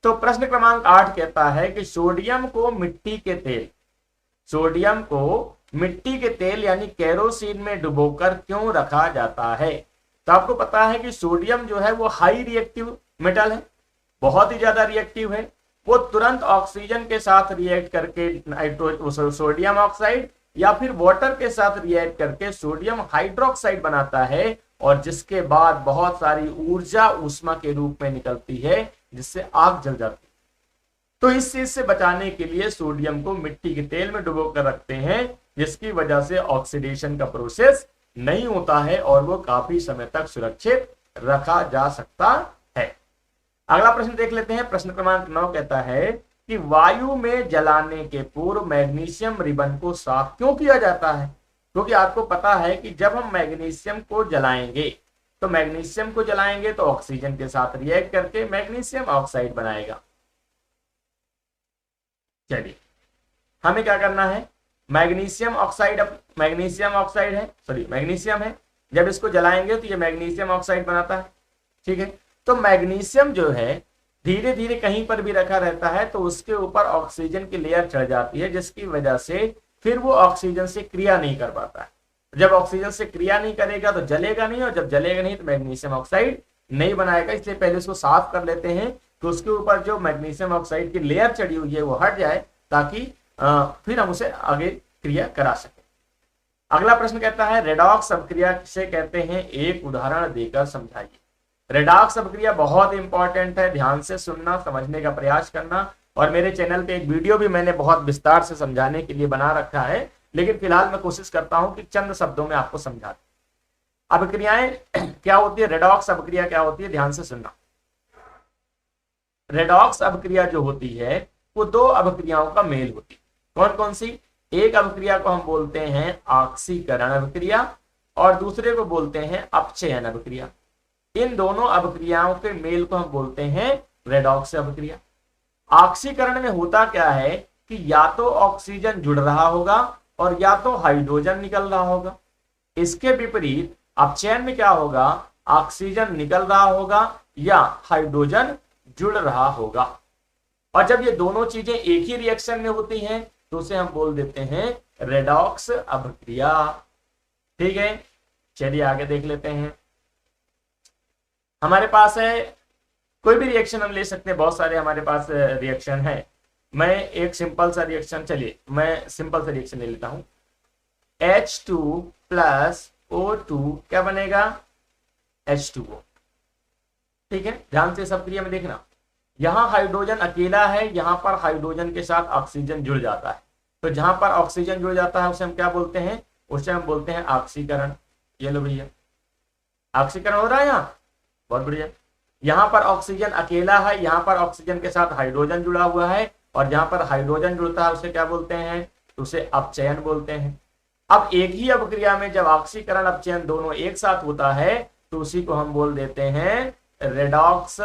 तो प्रश्न क्रमांक 8 कहता है कि सोडियम को मिट्टी के तेल यानी केरोसिन में डुबोकर क्यों रखा जाता है। तो आपको पता है कि सोडियम जो है वो हाई रिएक्टिव मेटल है, बहुत ही ज्यादा रिएक्टिव है। वो तुरंत ऑक्सीजन के साथ रिएक्ट करके सोडियम ऑक्साइड या फिर वाटर के साथ रिएक्ट करके सोडियम हाइड्रोक्साइड बनाता है, और जिसके बाद बहुत सारी ऊर्जा ऊष्मा के रूप में निकलती है जिससे आग जल जाती है। तो इस चीज से बचाने के लिए सोडियम को मिट्टी के तेल में डुबो कर रखते हैं, जिसकी वजह से ऑक्सीडेशन का प्रोसेस नहीं होता है और वो काफी समय तक सुरक्षित रखा जा सकता है। अगला प्रश्न देख लेते हैं। प्रश्न क्रमांक 9 कहता है कि वायु में जलाने के पूर्व मैग्नीशियम रिबन को साफ क्यों किया जाता है। क्योंकि आपको पता है कि जब हम मैग्नीशियम को जलाएंगे तो ऑक्सीजन के साथ रिएक्ट करके मैग्नीशियम ऑक्साइड बनाएगा। चलिए हमें क्या करना है, मैग्नीशियम है, जब इसको जलाएंगे तो ये मैग्नीशियम ऑक्साइड बनाता है। ठीक है, तो मैग्नीशियम जो है धीरे धीरे कहीं पर भी रखा रहता है तो उसके ऊपर ऑक्सीजन की लेयर चढ़ जाती है, जिसकी वजह से फिर वो ऑक्सीजन से क्रिया नहीं कर पाता है। जब ऑक्सीजन से क्रिया नहीं करेगा तो जलेगा नहीं, और जब जलेगा नहीं तो मैग्नीशियम ऑक्साइड नहीं बनाएगा। इसलिए पहले उसको साफ कर लेते हैं तो उसके ऊपर जो मैग्नीशियम ऑक्साइड की लेयर चढ़ी हुई है वो हट जाए, ताकि फिर हम उसे आगे क्रिया करा सके। अगला प्रश्न कहता है रेडॉक्स अभिक्रिया किसे कहते हैं, एक उदाहरण देकर समझाइए। रेडॉक्स अभिक्रिया बहुत इंपॉर्टेंट है, ध्यान से सुनना, समझने का प्रयास करना। और मेरे चैनल पे एक वीडियो भी मैंने बहुत विस्तार से समझाने के लिए बना रखा है, लेकिन फिलहाल मैं कोशिश करता हूं कि चंद शब्दों में आपको समझा दूं। अभिक्रियाएं क्या होती है, रेडॉक्स अभिक्रिया क्या होती है, ध्यान से सुनना। रेडॉक्स अभिक्रिया जो होती है वो दो अभिक्रियाओं का मेल होती है। कौन कौन सी, एक अभिक्रिया को हम बोलते हैं ऑक्सीकरण अभिक्रिया और दूसरे को बोलते हैं अपचयन अभिक्रिया। इन दोनों अभिक्रियाओं के मेल को हम बोलते हैं रेडॉक्स अभिक्रिया। ऑक्सीकरण में होता क्या है कि या तो ऑक्सीजन जुड़ रहा होगा और या तो हाइड्रोजन निकल रहा होगा। इसके विपरीत अपचयन में क्या होगा, ऑक्सीजन निकल रहा होगा या हाइड्रोजन जुड़ रहा होगा। और जब ये दोनों चीजें एक ही रिएक्शन में होती हैं तो उसे हम बोल देते हैं रेडॉक्स अभिक्रिया। ठीक है, चलिए आगे देख लेते हैं। हमारे पास है कोई भी रिएक्शन हम ले सकते हैं, बहुत सारे हमारे पास रिएक्शन है। मैं एक सिंपल सा रिएक्शन, चलिए मैं सिंपल सा रिएक्शन ले लेता हूं। H2 प्लस O2 क्या बनेगा, H2O। ठीक है, ध्यान से सब क्रिया में देखना। यहां हाइड्रोजन अकेला है, यहां पर हाइड्रोजन के साथ ऑक्सीजन जुड़ जाता है। तो जहां पर ऑक्सीजन जुड़ जाता है उसे हम क्या बोलते हैं, उसे हम बोलते हैं ऑक्सीकरण। ये लो भैया, ऑक्सीकरण हो रहा है यहाँ, बहुत बढ़िया। यहां पर ऑक्सीजन अकेला है, यहां पर ऑक्सीजन के साथ हाइड्रोजन जुड़ा हुआ है, और जहां पर हाइड्रोजन जुड़ता है उसे क्या बोलते हैं, उसे अपचयन बोलते हैं। अब एक ही अभिक्रिया में जब ऑक्सीकरण अपचयन दोनों एक साथ होता है तो उसी को हम बोल देते हैं रेडॉक्स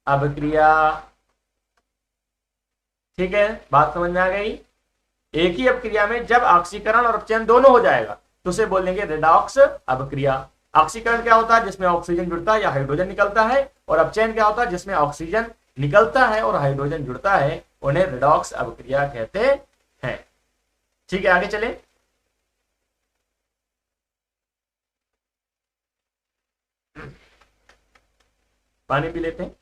अभिक्रिया। ठीक है, बात समझ में आ गई। एक ही अभिक्रिया में जब ऑक्सीकरण और अपचयन दोनों हो जाएगा तो उसे बोलेंगे रेडॉक्स अभिक्रिया। ऑक्सीकरण क्या होता है, जिसमें ऑक्सीजन जुड़ता है या हाइड्रोजन निकलता है, और अपचयन क्या होता है, जिसमें ऑक्सीजन निकलता है और हाइड्रोजन जुड़ता है। उन्हें रेडॉक्स अभिक्रिया कहते हैं। ठीक है, आगे चले। पानी पी लेते हैं।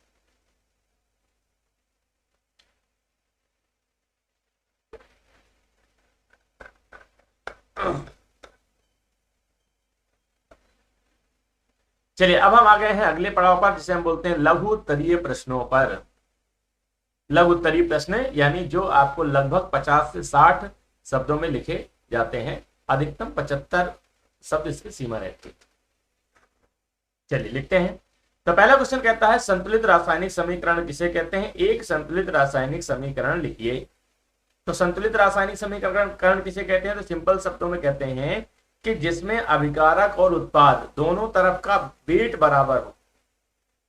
चलिए अब हम आ गए हैं अगले पड़ाव पर, जिसे हम बोलते हैं लघु उत्तरीय प्रश्नों पर। लघु उत्तरीय प्रश्न यानी जो आपको लगभग 50 से 60 शब्दों में लिखे जाते हैं, अधिकतम 75 शब्द इसकी सीमा रहती है। चलिए लिखते हैं। तो पहला क्वेश्चन कहता है संतुलित रासायनिक समीकरण किसे कहते हैं? एक संतुलित रासायनिक समीकरण लिखिए। तो संतुलित रासायनिक समीकरण किसे कहते हैं? तो सिंपल शब्दों में कहते हैं कि जिसमें अभिकारक और उत्पाद दोनों तरफ का वेट बराबर हो,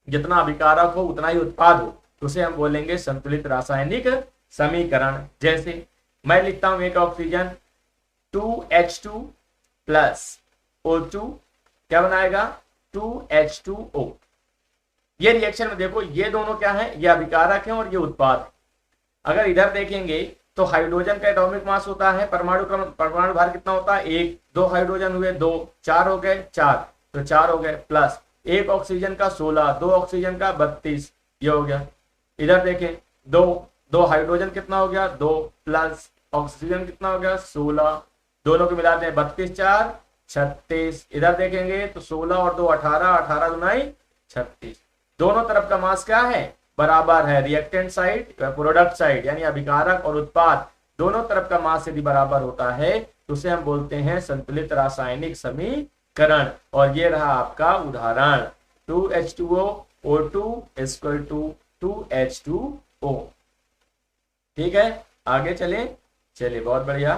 जितना अभिकारक हो उतना ही उत्पाद हो, तो उसे हम बोलेंगे संतुलित रासायनिक समीकरण। जैसे मैं लिखता हूं एक ऑक्सीजन 2H2 प्लस O2 क्या बनाएगा? 2H2O। ये रिएक्शन में देखो ये दोनों क्या है? ये अभिकारक है और ये उत्पाद है। अगर इधर देखेंगे तो हाइड्रोजन का एटॉमिक मास होता है, परमाणु भार कितना होता है? 1, 2 हाइड्रोजन हुए 2, 4 हो गए 4, तो 4 हो गए, प्लस एक ऑक्सीजन का 16, 2 ऑक्सीजन का 32, ये हो गया। इधर देखें 2 हाइड्रोजन कितना हो गया? 2 प्लस ऑक्सीजन कितना हो गया? 16, दोनों को मिला दें 32 4 36। इधर देखेंगे तो 16 और 2 18, 18 दुनाई 36। दोनों तरफ का मास क्या है? बराबर है। रिएक्टेंट साइड प्रोडक्ट साइड यानी अभिकारक और उत्पाद दोनों तरफ का मास यदि बराबर होता है तो उसे हम बोलते हैं संतुलित रासायनिक समीकरण। और ये रहा आपका उदाहरण 2H2O O2 = 2H2O। ठीक है, आगे चले। चलिए बहुत बढ़िया।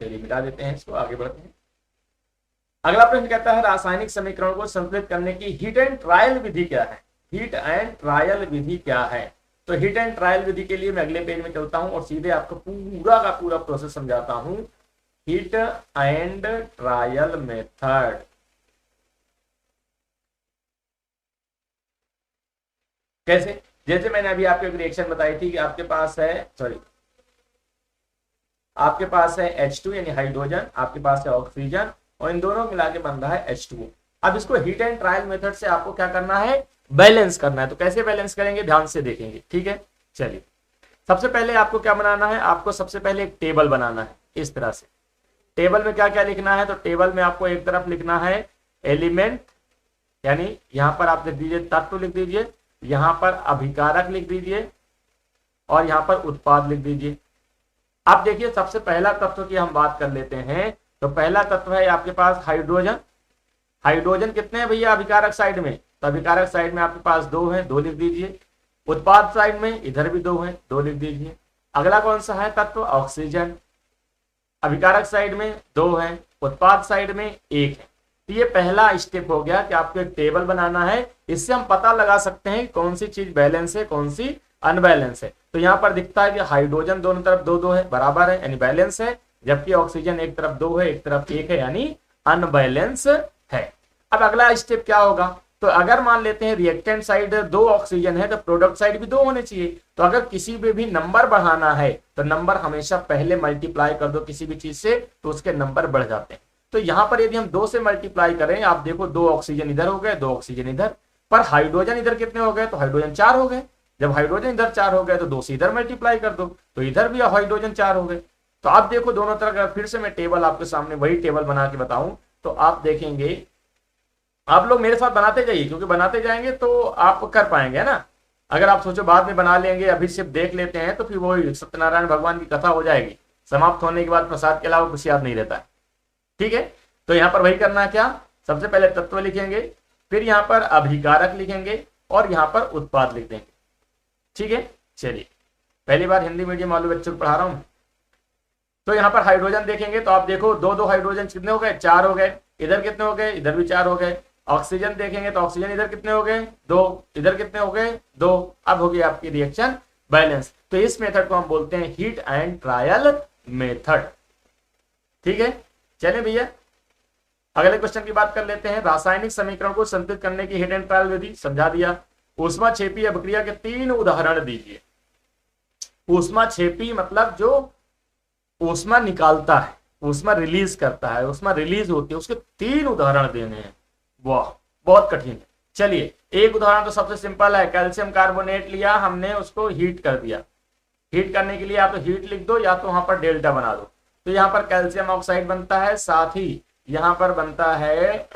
चलिए मिटा देते हैं इसको, आगे बढ़ते हैं। अगला प्रश्न कहता है रासायनिक समीकरण को संतुलित करने की हीट एंड ट्रायल विधि क्या है? हीट एंड ट्रायल विधि क्या है? तो हीट एंड ट्रायल विधि के लिए मैं अगले पेज में चलता हूं और सीधे आपको पूरा का पूरा प्रोसेस समझाता हूं। Heat and trial method. कैसे? जैसे मैंने अभी आपको एक रिएक्शन बताई थी कि आपके पास है H2 यानी हाइड्रोजन, आपके पास है ऑक्सीजन और इन दोनों मिला के बन रहा है H2O। अब इसको हीट एंड ट्रायल मेथड से आपको क्या करना है? बैलेंस करना है। तो कैसे बैलेंस करेंगे ध्यान से देखेंगे। ठीक है, चलिए सबसे पहले आपको क्या बनाना है? आपको सबसे पहले एक टेबल बनाना है इस तरह से। टेबल में क्या क्या लिखना है? तो टेबल में आपको एक तरफ लिखना है एलिमेंट, यानी यहां पर आप लिख दीजिए तत्व लिख दीजिए, यहां पर अभिकारक लिख दीजिए और यहां पर उत्पाद लिख दीजिए। अब देखिए सबसे पहला तत्व की हम बात कर लेते हैं। तो पहला तत्व है आपके पास हाइड्रोजन। हाइड्रोजन कितने हैं भैया अभिकारक साइड में? तो अभिकारक साइड में आपके पास 2 हैं, 2 लिख दीजिए। उत्पाद साइड में इधर भी 2 हैं, 2 लिख दीजिए। अगला कौन सा है तत्व? ऑक्सीजन। अभिकारक साइड में 2 हैं, उत्पाद साइड में 1 है। तो ये पहला स्टेप हो गया कि आपको एक टेबल बनाना है। इससे हम पता लगा सकते हैं कौन सी चीज बैलेंस है, कौन सी अनबैलेंस है। तो यहाँ पर दिखता है कि हाइड्रोजन दोनों तरफ 2-2 है, बराबर है यानी बैलेंस है, जबकि ऑक्सीजन एक तरफ 2 है, एक तरफ 1 है यानी अनबैलेंस है। अब अगला स्टेप क्या होगा? तो अगर मान लेते हैं रिएक्टेंट साइड 2 ऑक्सीजन है तो प्रोडक्ट साइड भी 2 होने चाहिए। तो अगर किसी भी नंबर बढ़ाना है तो नंबर हमेशा पहले मल्टीप्लाई कर दो किसी भी चीज से, तो उसके नंबर बढ़ जाते हैं। तो यहाँ पर यदि हम 2 से मल्टीप्लाई करें, आप देखो 2 ऑक्सीजन इधर हो गए, 2 ऑक्सीजन इधर, पर हाइड्रोजन इधर कितने हो गए? तो हाइड्रोजन 4 हो गए। जब हाइड्रोजन इधर 4 हो गए तो 2 से इधर मल्टीप्लाई कर दो, तो इधर भी हाइड्रोजन 4 हो गए। तो आप देखो दोनों तरफ, फिर से मैं टेबल आपके सामने वही टेबल बना के बताऊं तो आप देखेंगे, आप लोग मेरे साथ बनाते जाइए क्योंकि बनाते जाएंगे तो आप कर पाएंगे, है ना। अगर आप सोचो बाद में बना लेंगे, अभी सिर्फ देख लेते हैं, तो फिर वो सत्यनारायण भगवान की कथा हो जाएगी। समाप्त होने के बाद प्रसाद के अलावा कुछ याद नहीं रहता है। ठीक है, तो यहाँ पर वही करना है क्या? सबसे पहले तत्व लिखेंगे, फिर यहाँ पर अभिकारक लिखेंगे और यहाँ पर उत्पाद लिख देंगे। ठीक है, चलिए पहली बार हिंदी मीडियम वाले बच्चों को पढ़ा रहा हूं। तो यहाँ पर हाइड्रोजन देखेंगे तो आप देखो 2-2 हाइड्रोजन कितने हो गए? 4 हो गए। इधर कितने हो गए? इधर भी 4 हो गए। ऑक्सीजन देखेंगे तो ऑक्सीजन इधर कितने हो गए? 2, इधर कितने हो गए? 2। अब हो गई आपकी रिएक्शन बैलेंस। तो इस मेथड को हम बोलते हैं हीट एंड ट्रायल मेथड। ठीक है, चले भैया अगले क्वेश्चन की बात कर लेते हैं। रासायनिक समीकरण को संतुलित करने की हीट एंड ट्रायल विधि समझा दिया। ऊष्माक्षेपी अभिक्रिया के 3 उदाहरण दीजिए। ऊष्माक्षेपी मतलब जो ऊष्मा निकालता है, ऊष्मा रिलीज करता है, ऊष्मा रिलीज होती है, उसके 3 उदाहरण देने हैं। वाह, बहुत कठिन है। चलिए, एक उदाहरण तो सबसे सिंपल है, कैल्शियम कार्बोनेट लिया हमने, उसको हीट कर दिया। हीट करने के लिए या तो हीट लिख दो या तो वहां पर डेल्टा बना दो। तो यहाँ पर कैल्शियम ऑक्साइड बनता है, साथ ही यहाँ पर बनता है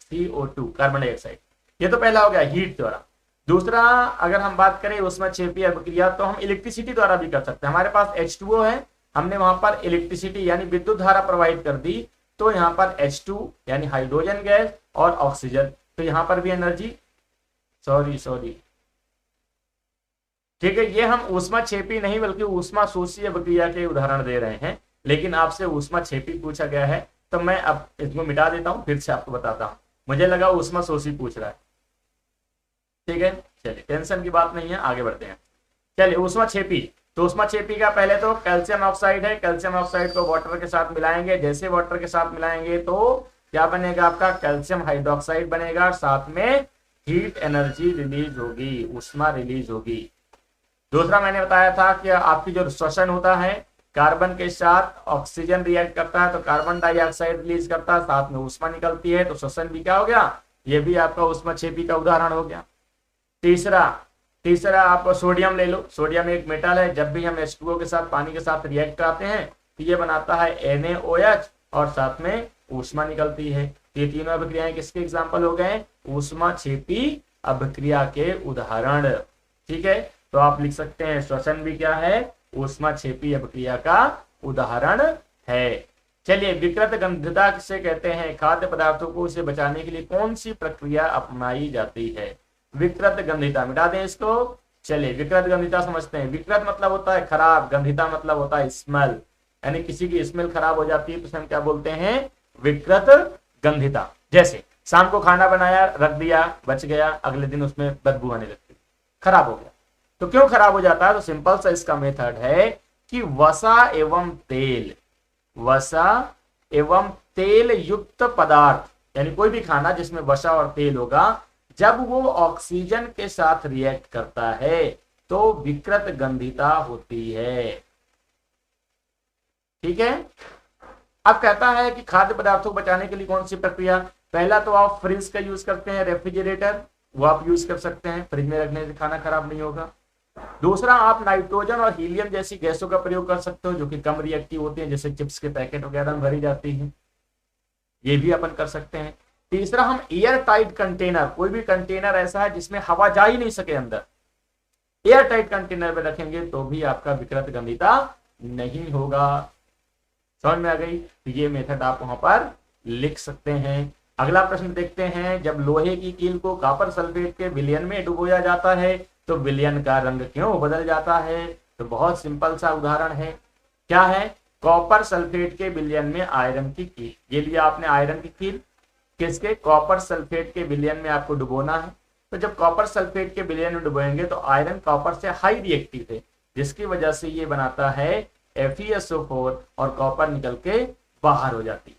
CO2 कार्बन डाइऑक्साइड। ये तो पहला हो गया हीट द्वारा। दूसरा, अगर हम बात करें ऊष्माक्षेपी अभिक्रिया, तो हम इलेक्ट्रिसिटी द्वारा भी कर सकते हैं। हमारे पास H2O है, हमने वहां पर इलेक्ट्रिसिटी यानी विद्युत धारा प्रोवाइड कर दी, तो यहाँ पर H2 यानी हाइड्रोजन गैस और ऑक्सीजन, तो यहाँ पर भी एनर्जी, सॉरी ठीक है। ये हम ऊष्माक्षेपी नहीं बल्कि ऊष्माशोषी अभिक्रिया के उदाहरण दे रहे हैं, लेकिन आपसे ऊष्माक्षेपी पूछा गया है, तो मैं अब इसको मिटा देता हूं, फिर से आपको बताता हूं। मुझे लगा ऊष्माशोषी पूछ रहा है, ठीक है। चलिए, टेंशन की बात नहीं है, आगे बढ़ते हैं। चलिए, ऊष्माक्षेपी, तो ऊष्माक्षेपी का पहले तो कैल्शियम ऑक्साइड है, कैल्शियम ऑक्साइड को वाटर के साथ मिलाएंगे, जैसे वाटर के साथ मिलाएंगे तो क्या बनेगा आपका, कैल्शियम हाइड्रोक्साइड बनेगा, साथ में हीट एनर्जी रिलीज होगी, ऊष्मा रिलीज होगी। दूसरा मैंने बताया था कि आपकी जो श्वसन होता है, कार्बन के साथ ऑक्सीजन रिएक्ट करता है तो कार्बन डाइऑक्साइड रिलीज करता है, साथ में ऊष्मा निकलती है, तो श्वसन भी क्या हो गया, ये भी आपका ऊष्माक्षेपी का उदाहरण हो गया। तीसरा आप सोडियम ले लो, सोडियम एक मेटल है, जब भी हम H2O के साथ पानी के साथ रिएक्ट कराते हैं तो ये बनाता है NaOH और साथ में ऊष्मा निकलती है। ये तीनों अभिक्रियाएं किसके एग्जाम्पल हो गए, ऊष्माक्षेपी अभिक्रिया के उदाहरण, ठीक है। तो आप लिख सकते हैं श्वसन भी क्या है, ऊष्माक्षेपी अभिक्रिया का उदाहरण है। चलिए, विकृत गंधता किसे कहते हैं, खाद्य पदार्थों को उसे बचाने के लिए कौन सी प्रक्रिया अपनाई जाती है, विकृत गंधिता, मिटा दें इसको। चलिए, विकृत गंधिता समझते हैं। विकृत मतलब होता है खराब, गंधिता मतलब होता है स्मेल, यानी किसी की स्मेल खराब हो जाती है तो हम क्या बोलते हैं, विकृत गंधिता। जैसे शाम को खाना बनाया, रख दिया, बच गया, अगले दिन उसमें बदबू आने लगती, खराब हो गया। तो क्यों खराब हो जाता है, तो सिंपल सा इसका मेथड है कि वसा एवं तेल युक्त पदार्थ, यानी कोई भी खाना जिसमें वसा और तेल होगा, जब वो ऑक्सीजन के साथ रिएक्ट करता है तो विकृत गंधिता होती है, ठीक है। अब कहता है कि खाद्य पदार्थों को बचाने के लिए कौन सी प्रक्रिया, पहला तो आप फ्रिज का यूज करते हैं, रेफ्रिजरेटर, वो आप यूज कर सकते हैं, फ्रिज में रखने से खाना खराब नहीं होगा। दूसरा, आप नाइट्रोजन और हीलियम जैसी गैसों का प्रयोग कर सकते हो जो कि कम रिएक्टिव होती हैं, जैसे चिप्स के पैकेट वगैरह में भरी जाती हैं, ये भी अपन कर सकते हैं। तीसरा, हम एयर टाइट कंटेनर, कोई भी कंटेनर ऐसा है जिसमें हवा जा ही नहीं सके अंदर, एयर टाइट कंटेनर में रखेंगे तो भी आपका विकृत गंधिता नहीं होगा। समझ में आ गई, तो ये मेथड आप वहां पर लिख सकते हैं। अगला प्रश्न देखते हैं, जब लोहे की कील को कॉपर सल्फेट के विलयन में डुबोया जाता है तो विलयन का रंग क्यों बदल जाता है, तो बहुत सिंपल सा उदाहरण है, क्या है, कॉपर सल्फेट के विलयन में आयरन की कील, ये लिया आपने आयरन की कील, किसके, कॉपर सल्फेट के विलयन में आपको डुबोना है। तो जब कॉपर सल्फेट के विलयन में डुबोएंगे तो आयरन कॉपर से हाई रिएक्टिव है, जिसकी वजह से ये बनाता है FeSO4 और कॉपर निकल के बाहर हो जाती है,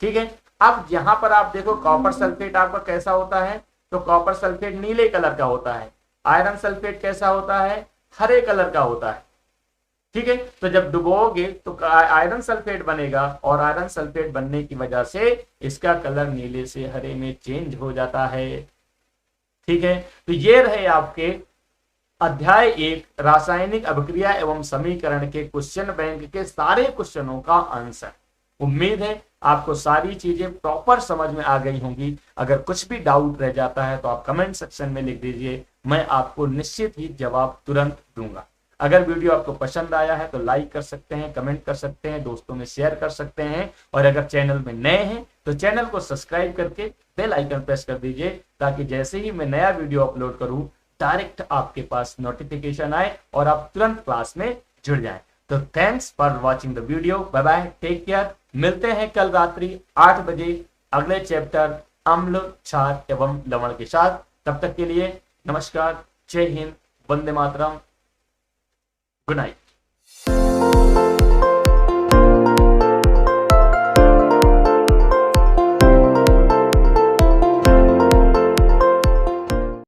ठीक है। अब यहां पर आप देखो कॉपर सल्फेट आपका कैसा होता है, तो कॉपर सल्फेट नीले कलर का होता है, आयरन सल्फेट कैसा होता है, हरे कलर का होता है, ठीक है। तो जब डुबोगे तो आयरन सल्फेट बनेगा और आयरन सल्फेट बनने की वजह से इसका कलर नीले से हरे में चेंज हो जाता है, ठीक है। तो ये रहे आपके अध्याय 1 रासायनिक अभिक्रिया एवं समीकरण के क्वेश्चन बैंक के सारे क्वेश्चनों का आंसर। उम्मीद है आपको सारी चीजें प्रॉपर समझ में आ गई होंगी। अगर कुछ भी डाउट रह जाता है तो आप कमेंट सेक्शन में लिख दीजिए, मैं आपको निश्चित ही जवाब तुरंत दूंगा। अगर वीडियो आपको पसंद आया है तो लाइक कर सकते हैं, कमेंट कर सकते हैं, दोस्तों में शेयर कर सकते हैं, और अगर चैनल में नए हैं तो चैनल को सब्सक्राइब करके बेल आइकन प्रेस कर दीजिए, ताकि जैसे ही मैं नया वीडियो अपलोड करूं डायरेक्ट आपके पास नोटिफिकेशन आए और आप तुरंत क्लास में जुड़ जाएं। तो thanks for watching the video, bye bye, take care. मिलते हैं कल रात्रि 8 बजे अगले चैप्टर अम्ल, क्षार एवं लवण के साथ। तब तक के लिए नमस्कार, जय हिंद, वंदे मातरम, गुड नाइट।